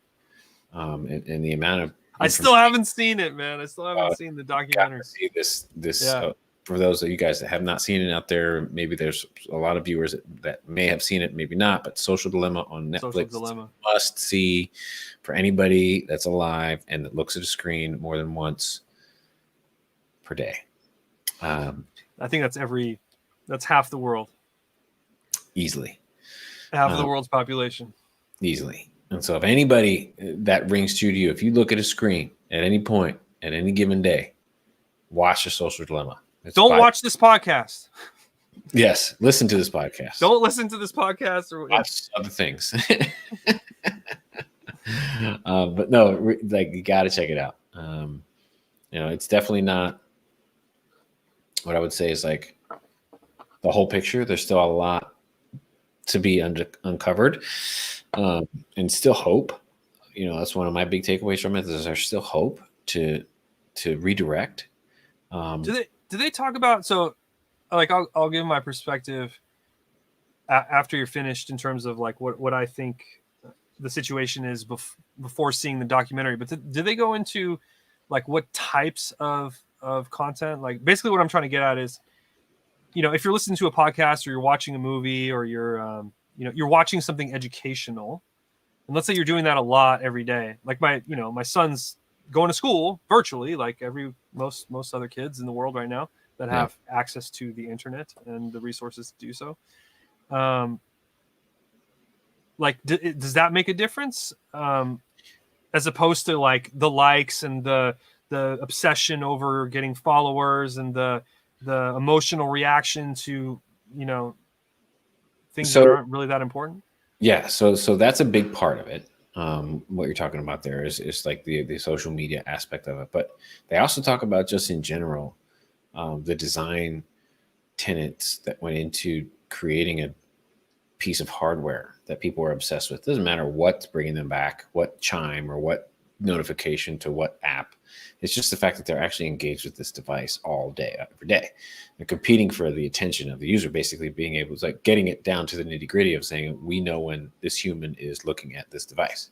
And the amount of I still haven't seen it, man. I still haven't seen the documentary. See this for those of you guys that have not seen it out there, maybe there's a lot of viewers that may have seen it, maybe not, but Social Dilemma on Netflix, must see for anybody that's alive and that looks at a screen more than once per day. I think that's half the world. Easily. Half of the world's population. Easily. And so if anybody that rings true to you, if you look at a screen at any point, at any given day, watch the Social Dilemma. Don't watch this podcast. Yes, listen to this podcast. Don't listen to this podcast or watch other things. But no, you got to check it out. It's definitely not what I would say is like the whole picture. There's still a lot to be uncovered, and still hope. That's one of my big takeaways from it. Is there's still hope to redirect. Do they talk about, so like I'll give my perspective after you're finished in terms of like what I think the situation is before seeing the documentary, but do they go into like what types of content? Like basically what I'm trying to get at is, if you're listening to a podcast or you're watching a movie or you're watching something educational, and let's say you're doing that a lot every day, like my son's going to school virtually, like most other kids in the world right now that have access to the internet and the resources to do so. Does that make a difference? As opposed to like the likes and the obsession over getting followers and the emotional reaction to, things that aren't really that important? Yeah. So that's a big part of it. What you're talking about there is like the social media aspect of it, but they also talk about just in general, the design tenets that went into creating a piece of hardware that people are obsessed with. It doesn't matter what's bringing them back, what chime or what notification to what app. It's just the fact that they're actually engaged with this device all day, every day. They're competing for the attention of the user, basically being able to, like, getting it down to the nitty gritty of saying, we know when this human is looking at this device,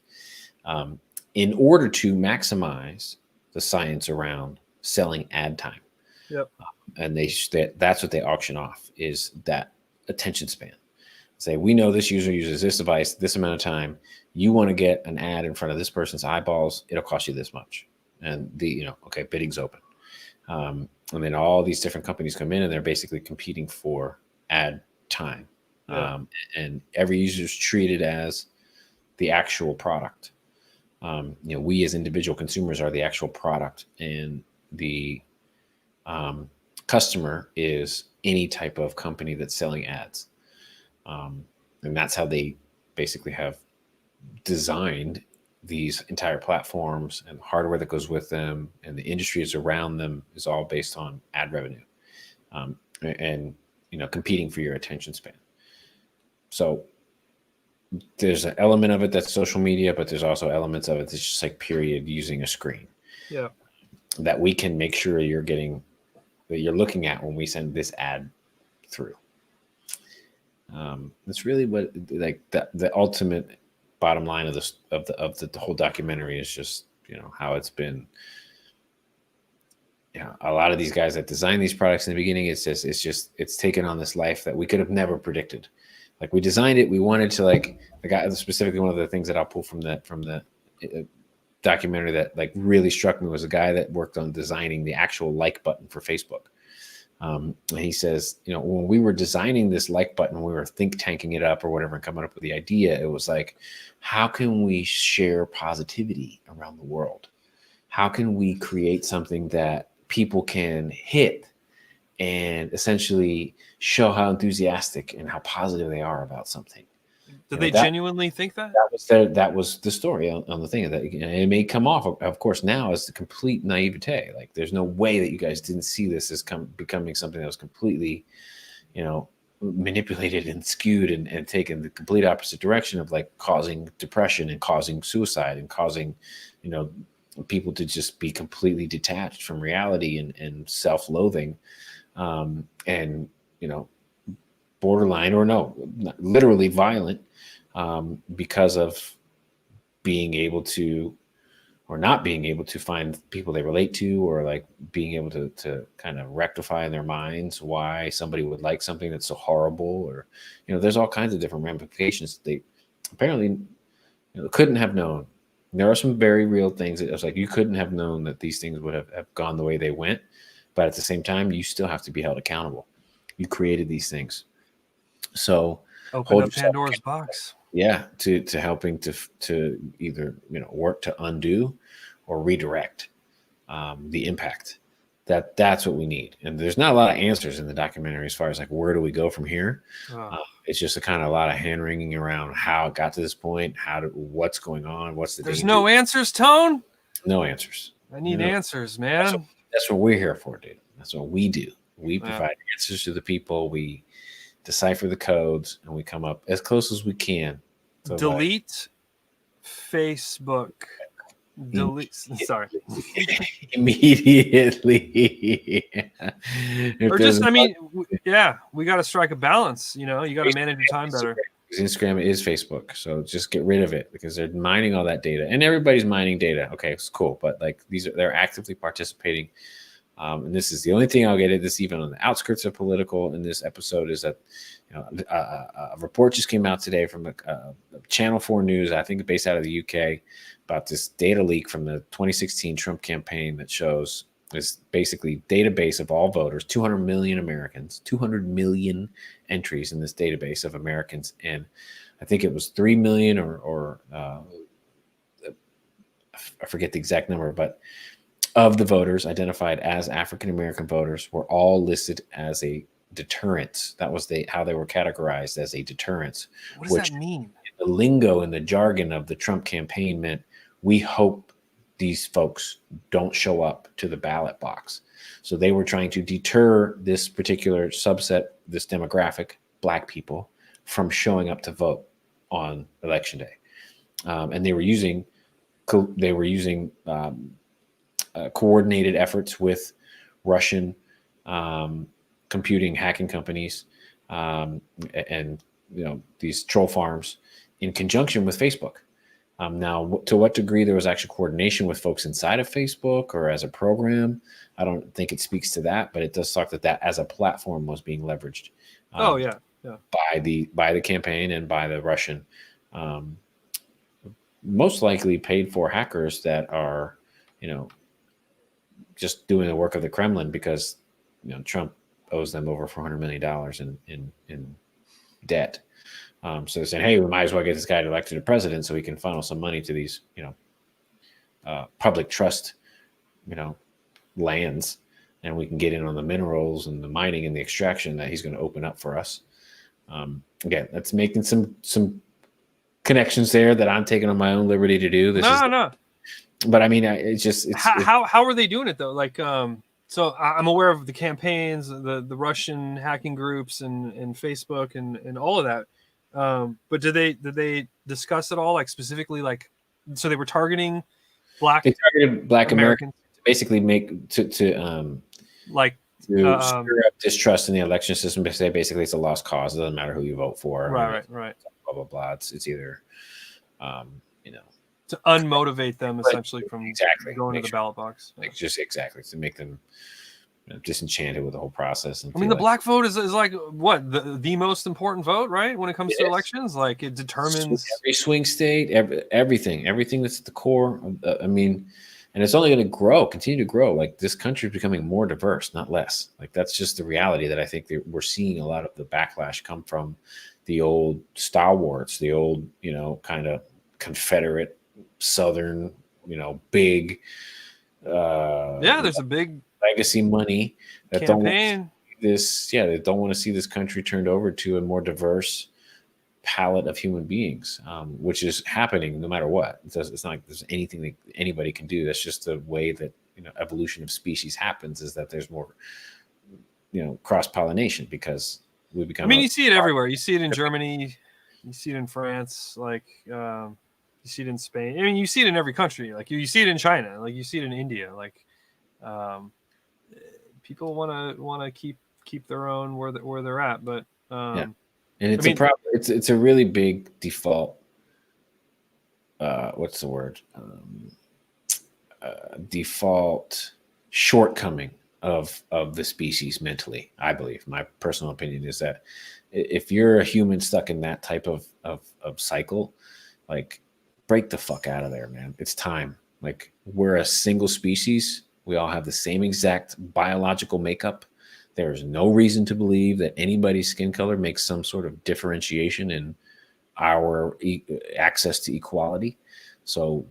in order to maximize the science around selling ad time. Yep. And that's what they auction off, is that attention span. Say, we know this user uses this device this amount of time. You want to get an ad in front of this person's eyeballs, it'll cost you this much. And bidding's open. And then all these different companies come in and they're basically competing for ad time. Yeah. And every user is treated as the actual product. We as individual consumers are the actual product, and the customer is any type of company that's selling ads. And that's how they basically have designed these entire platforms, and the hardware that goes with them and the industries around them is all based on ad revenue, and competing for your attention span. So there's an element of it that's social media, but there's also elements of it that's just like period using a screen. Yeah. That we can make sure you're getting that you're looking at when we send this ad through. That's really what, like, the ultimate bottom line of this of the whole documentary is just, you know, how it's been. Yeah, a lot of these guys that design these products in the beginning, it's taken on this life that we could have never predicted. Like, we designed it, we wanted to, like, the guy, specifically one of the things that I'll pull from the documentary that like really struck me was a guy that worked on designing the actual like button for Facebook. And he says, you know, when we were designing this like button, we were think tanking it up or whatever and coming up with the idea, it was like, how can we share positivity around the world? How can we create something that people can hit and essentially show how enthusiastic and how positive they are about something? Did they genuinely think that? That was the story on the thing. That, it may come off, of course, now as the complete naivete. Like, there's no way that you guys didn't see this as becoming something that was completely, you know, manipulated and skewed and taken the complete opposite direction of, like, causing depression and causing suicide and causing, you know, people to just be completely detached from reality and self-loathing, and, you know, borderline or no, literally violent, because of being able to, or not being able to find people they relate to, or like being able to kind of rectify in their minds why somebody would like something that's so horrible, or, you know, there's all kinds of different ramifications that they apparently, you know, couldn't have known. There are some very real things that it's like, you couldn't have known that these things would have gone the way they went, but at the same time, you still have to be held accountable. You created these things. So open up Pandora's box. Yeah, to helping to either, you know, work to undo or redirect the impact. That's what we need. And there's not a lot of answers in the documentary as far as like, where do we go from here? It's just a lot of hand wringing around how it got to this point, what's going on, what's the There's danger. no answers, Tone. No answers. I need answers, man. That's what we're here for, dude. That's what we do. We provide answers to the people. We decipher the codes, and we come up as close as we can. Delete Facebook. Delete. Sorry. Immediately. Or just, I mean, yeah, we got to strike a balance. You know, you got to manage your time better. Instagram is Facebook, so just get rid of it, because they're mining all that data, and everybody's mining data. Okay, it's cool, but like, they're actively participating. And this is the only thing I'll get at this, even on the outskirts of political in this episode, is that, you know, a report just came out today from Channel 4 News, I think based out of the UK, about this data leak from the 2016 Trump campaign that shows this basically database of all voters, 200 million Americans, 200 million entries in this database of Americans. And I think it was 3 million or I forget the exact number, but of the voters identified as African-American voters were all listed as a deterrence. That was how they were categorized, as a deterrence. What does that mean? The lingo and the jargon of the Trump campaign meant, we hope these folks don't show up to the ballot box. So they were trying to deter this particular subset, this demographic, Black people, from showing up to vote on Election Day. And they were using coordinated efforts with Russian computing hacking companies, and, you know, these troll farms, in conjunction with Facebook. Now, to what degree there was actual coordination with folks inside of Facebook or as a program, I don't think it speaks to that, but it does talk that as a platform was being leveraged. By the campaign and by the Russian, most likely paid for hackers that are, you know, just doing the work of the Kremlin, because, you know, Trump owes them over $400 million in debt. So they're saying, hey, we might as well get this guy elected to president so he can funnel some money to these, you know, public trust, you know, lands, and we can get in on the minerals and the mining and the extraction that he's going to open up for us. Again, that's making some connections there that I'm taking on my own liberty to do. But I mean, how are they doing it though? Like, so I'm aware of the campaigns, the Russian hacking groups, and Facebook and all of that. But did they discuss it all? Like, specifically, like, so they were targeting Black Americans to basically make to like to stir up distrust in the election system, to say basically it's a lost cause. It doesn't matter who you vote for. Right. Blah blah blah. It's either, to unmotivate them essentially from going to the ballot box. Like just exactly to make them disenchanted with the whole process. And I mean, the black vote is like what the most important vote, right? When it comes to elections, like it determines every swing state, everything that's at the core. I mean, and it's only going to continue to grow. Like this country is becoming more diverse, not less. Like that's just the reality that I think that we're seeing a lot of the backlash come from the old stalwarts, the old, kind of Confederate Southern, big. There's a big legacy money that campaign. They don't want to see this country turned over to a more diverse palette of human beings, which is happening no matter what. It's not like there's anything that anybody can do. That's just the way that evolution of species happens, is that there's more cross-pollination, because we become. I mean, you see it everywhere. You see it in Germany, you see it in France, like you see it in Spain. I mean, you see it in every country. Like you see it in China, like you see it in India. Like people want to keep their own where they're at, but and it's a problem. It's a really big default. What's the word? Default shortcoming of the species mentally. I believe, my personal opinion is that if you're a human stuck in that type of cycle, like break the fuck out of there, man. It's time. Like we're a single species. We all have the same exact biological makeup. There's no reason to believe that anybody's skin color makes some sort of differentiation in our access to equality. So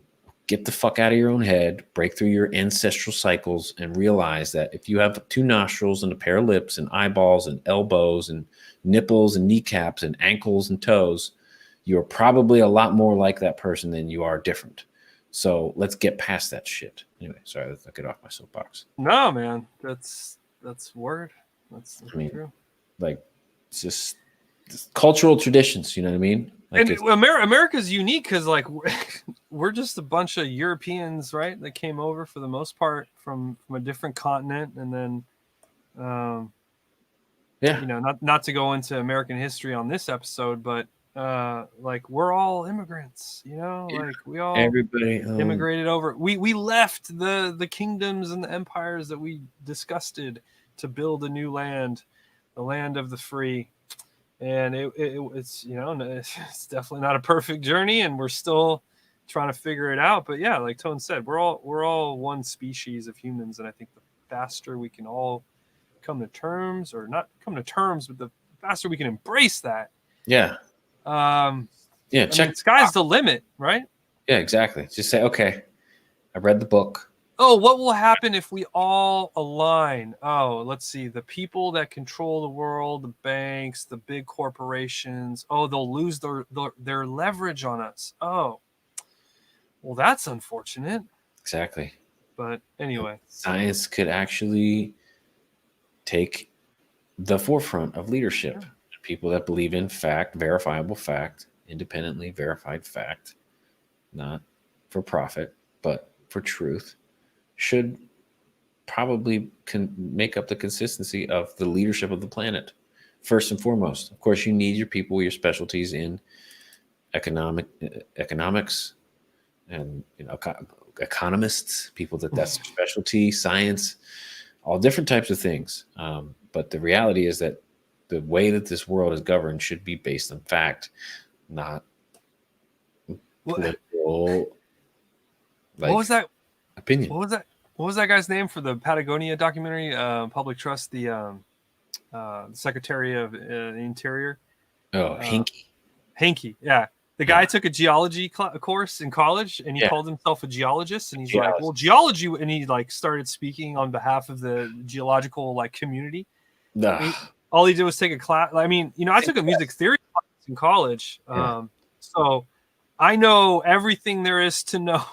get the fuck out of your own head, break through your ancestral cycles, and realize that if you have 2 nostrils and a pair of lips and eyeballs and elbows and nipples and kneecaps and ankles and toes, you're probably a lot more like that person than you are different. So let's get past that shit. Anyway, sorry, let's get off my soapbox. No, man, that's word. That's true. Like, it's just cultural traditions. You know what I mean? Like, and America's unique because, like, we're just a bunch of Europeans, right? That came over for the most part from a different continent, and then, not to go into American history on this episode, but like we're all immigrants, like we all everybody immigrated over. We left the kingdoms and the empires that we disgusted to build a new land, the land of the free. And it's it's definitely not a perfect journey, and we're still trying to figure it out. But yeah, like Tone said, we're all one species of humans, and I think the faster we can all come to terms, or not come to terms, but the faster we can embrace that. Yeah. Sky's the limit, right? Yeah, exactly. Just say, okay, I read the book. Oh, what will happen if we all align? Oh, let's see. The people that control the world, the banks, the big corporations. Oh, they'll lose their leverage on us. Oh, well, that's unfortunate. Exactly. But anyway, science could actually take the forefront of leadership. Yeah. People that believe in fact, verifiable fact, independently verified fact, not for profit, but for truth, should probably make up the consistency of the leadership of the planet. First and foremost, of course, you need your people, your specialties in economics, and economists, people that's their specialty, science, all different types of things. But the reality is that the way that this world is governed should be based on fact, not political. What was that opinion? What was that guy's name for the Patagonia documentary? Public Trust, the Secretary of the Interior. Oh, Hankey. Yeah. The guy took a geology course in college, and he called himself a geologist. And he's like, well, geology. And he like started speaking on behalf of the geological community. All he did was take a class. I mean, I took a music theory class in college. So I know everything there is to know.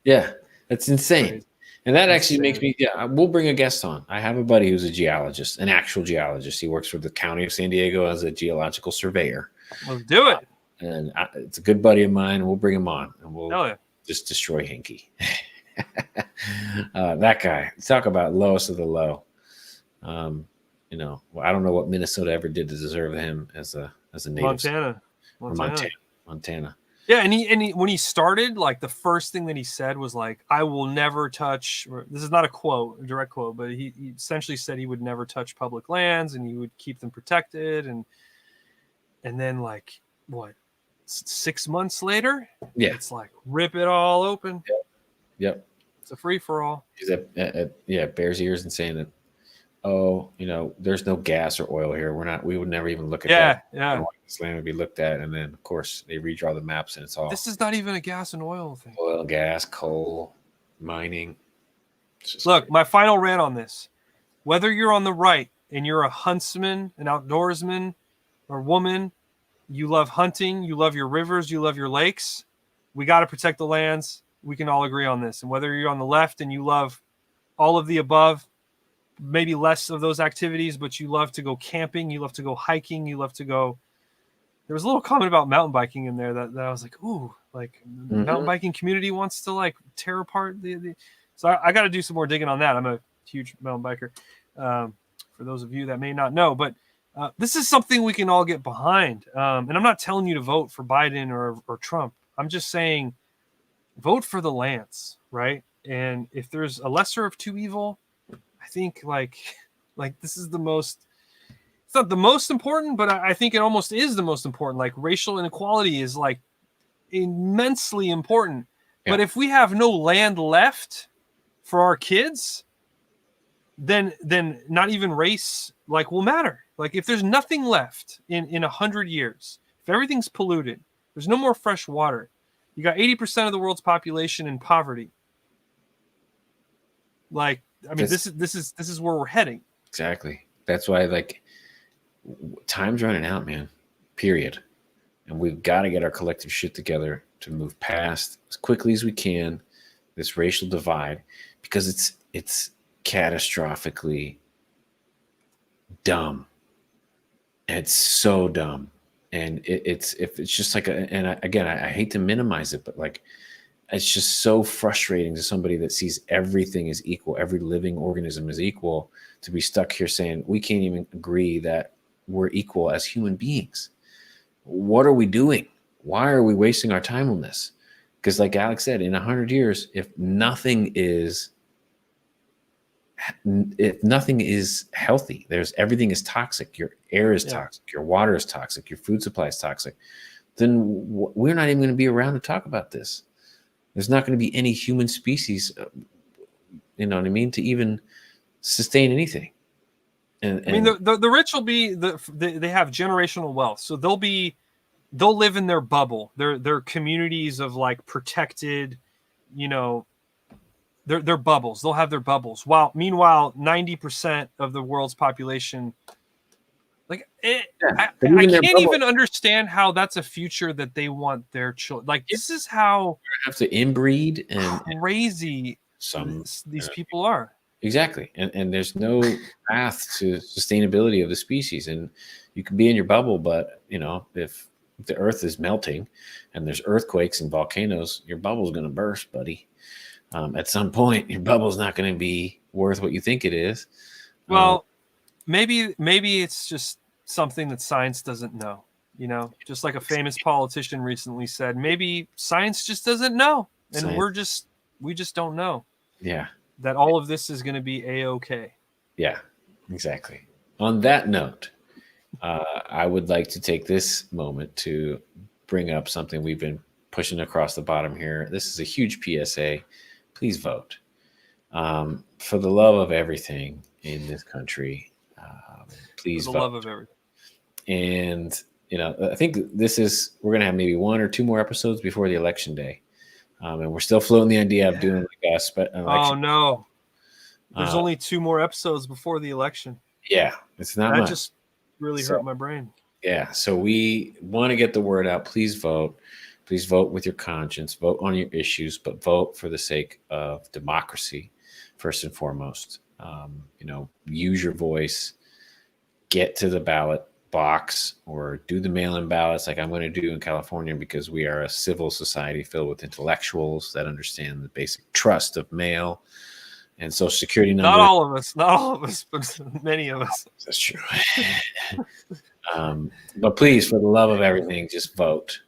Yeah, that's insane. And that actually makes me, we'll bring a guest on. I have a buddy who's a geologist, an actual geologist. He works for the county of San Diego as a geological surveyor. Let's do it. And it's a good buddy of mine. We'll bring him on, and we'll just destroy Hinky. That guy. Talk about lowest of the low. Well, I don't know what Minnesota ever did to deserve him as a native. Or Montana. Yeah, and he when he started, like the first thing that he said was like, "I will never touch." This is not a direct quote, but he essentially said he would never touch public lands and he would keep them protected. And then like what, 6 months later, it's like rip it all open. Yep. It's a free for all. He's bears ears and saying that, there's no gas or oil here. We would never even look at that. Yeah. This land would be looked at, and then of course they redraw the maps, and it's all. This is not even a gas and oil thing. Oil, gas, coal, mining. Look, crazy. My final rant on this: whether you're on the right and you're a huntsman, an outdoorsman, or woman, you love hunting, you love your rivers, you love your lakes. We got to protect the lands. We can all agree on this. And whether you're on the left and you love all of the above, maybe less of those activities, but you love to go camping, you love to go hiking, you love to go. There was a little comment about mountain biking in there that I was like, ooh, like the mountain biking community wants to like tear apart the. So I got to do some more digging on that. I'm a huge mountain biker. For those of you that may not know, but this is something we can all get behind. And I'm not telling you to vote for Biden or Trump. I'm just saying, vote for the lands, right? And if there's a lesser of two evil, I think like this is the most. It's not the most important, but I think it almost is the most important. Like racial inequality is like immensely important. Yeah. But if we have no land left for our kids, then not even race like will matter. Like if there's nothing left in 100 years, if everything's polluted, there's no more fresh water. You got 80% of the world's population in poverty. Like, I mean, this is where we're heading. Exactly. That's why like time's running out, man. Period. And we've got to get our collective shit together to move past as quickly as we can this racial divide, because it's catastrophically dumb. It's so dumb. And it's just like I hate to minimize it, but like it's just so frustrating to somebody that sees everything as equal, every living organism is equal, to be stuck here saying we can't even agree that we're equal as human beings. What are we doing? Why are we wasting our time on this? Because like Alex said, in 100 years, if nothing is healthy, everything is toxic. Your air is toxic. Your water is toxic. Your food supply is toxic. Then we're not even going to be around to talk about this. There's not going to be any human species, you know what I mean, to even sustain anything. And I mean, the rich will be they have generational wealth, so they'll live in their bubble, their communities of like protected, their bubbles. They'll have their bubbles. Meanwhile, 90% of the world's population, like I can't even understand how that's a future that they want their children. Like this is how have to inbreed and crazy these people are. Exactly. And there's no path to sustainability of the species. And you can be in your bubble, but if the earth is melting and there's earthquakes and volcanoes, your bubble's going to burst, buddy. At some point, your bubble's not going to be worth what you think it is. Well, maybe it's just something that science doesn't know, just like a famous politician recently said, maybe science just doesn't know. And we just don't know. Yeah. That all of this is going to be A-okay. Yeah, exactly. On that note, I would like to take this moment to bring up something we've been pushing across the bottom here. This is a huge PSA. Please vote. For the love of everything in this country, please vote. For the love of everything. And, I think we're going to have maybe 1 or 2 more episodes before the election day. And we're still floating the idea of doing like an election. Oh no, there's only 2 more episodes before the election. Yeah, it's not that much. Just really hurt my brain. Yeah, so we want to get the word out. Please vote. Please vote with your conscience. Vote on your issues, but vote for the sake of democracy, first and foremost. Use your voice. Get to the ballot box or do the mail-in ballots like I'm going to do in California, because we are a civil society filled with intellectuals that understand the basic trust of mail and Social Security number. Not all of us, but many of us. That's true. But please, for the love of everything, just vote.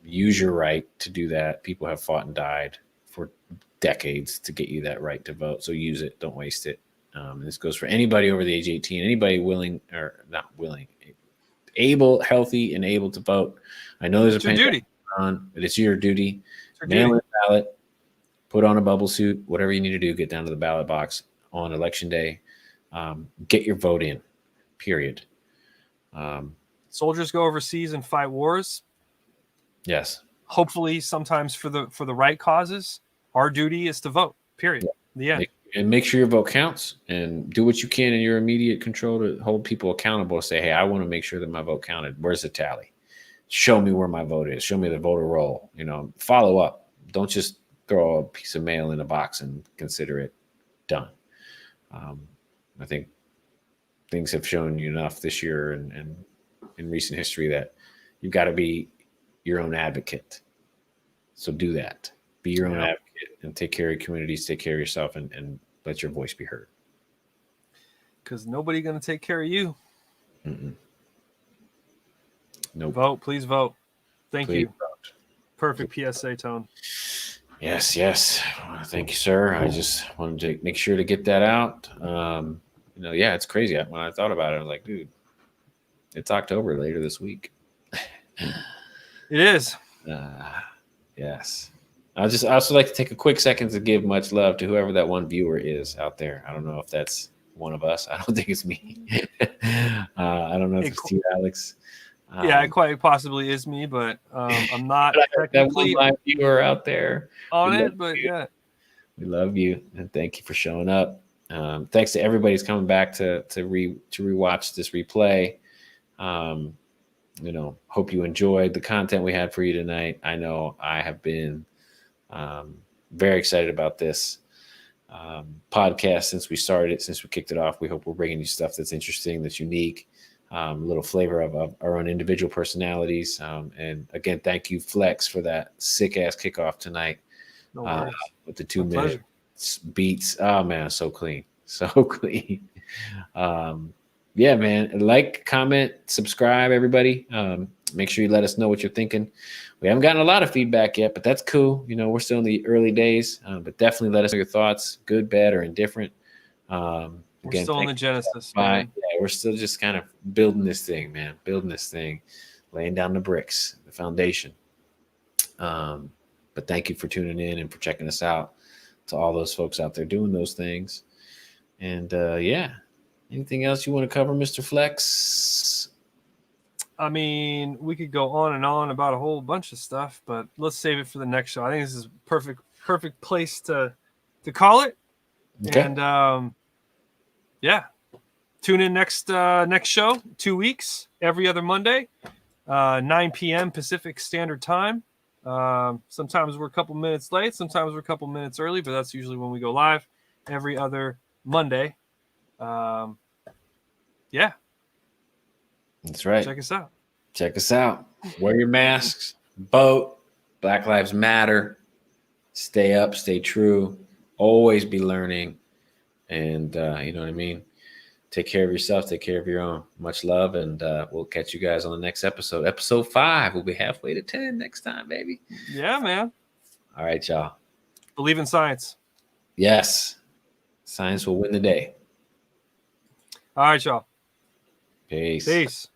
Use your right to do that. People have fought and died for decades to get you that right to vote. So use it. Don't waste it. This goes for anybody over the age 18, anybody willing or not willing, able, healthy, and able to vote. I know there's a pandemic on, but it's your duty. Mail in a ballot, put on a bubble suit, whatever you need to do, get down to the ballot box on election day. Get your vote in, period. Soldiers go overseas and fight wars. Yes. Hopefully, sometimes for the right causes. Our duty is to vote. Period. Yeah. The end. Make sure your vote counts, and do what you can in your immediate control to hold people accountable. Say, hey, I want to make sure that my vote counted. Where's the tally? Show me where my vote is. Show me the voter roll. Follow up. Don't just throw a piece of mail in a box and consider it done. I think things have shown you enough this year and in recent history that you've got to be your own advocate. So do that. Be your own advocate and take care of your communities, take care of yourself, and let your voice be heard. Because nobody's going to take care of you. Nope. Vote. Please vote. Thank Please you. vote. Perfect PSA tone. Yes. Thank you, sir. I just wanted to make sure to get that out. It's crazy. When I thought about it, I was like, dude, it's October later this week. It is. Yes. I also like to take a quick second to give much love to whoever that one viewer is out there. I don't know if that's one of us. I don't think it's me. I don't know if it's you, Alex. It quite possibly is me, but I'm not technically that one live viewer out there on it. But yeah, we love you and thank you for showing up. Thanks to everybody who's coming back to rewatch this replay. Hope you enjoyed the content we had for you tonight. I know I have been very excited about this podcast since we kicked it off. We hope we're bringing you stuff that's interesting, that's unique, a little flavor of our own individual personalities. And again, thank you, Flex, for that sick ass kickoff tonight. No worries. With the 2-minute beats. Oh man, so clean. So clean. Yeah, man. Like, comment, subscribe, everybody. Make sure you let us know what you're thinking. We haven't gotten a lot of feedback yet, but that's cool. We're still in the early days, but definitely let us know your thoughts, good, bad, or indifferent. We're still in the genesis. Yeah, we're still just kind of building this thing, man. Laying down the bricks, the foundation. But thank you for tuning in and for checking us out. To all those folks out there doing those things. And anything else you want to cover, Mr. Flex? I mean, we could go on and on about a whole bunch of stuff, but let's save it for the next show. I think this is perfect place to call it. Okay. And tune in next show, 2 weeks, every other Monday, 9 p.m. Pacific Standard Time. Sometimes we're a couple minutes late, sometimes we're a couple minutes early, but that's usually when we go live every other Monday. That's right. Check us out. Wear your masks, vote. Black Lives Matter. Stay up, stay true. Always be learning. And you know what I mean? Take care of yourself. Take care of your own. Much love. And we'll catch you guys on the next episode. Episode 5. We'll be halfway to 10 next time, baby. Yeah, man. All right, y'all. Believe in science. Yes. Science will win the day. All right, y'all. Peace. Peace.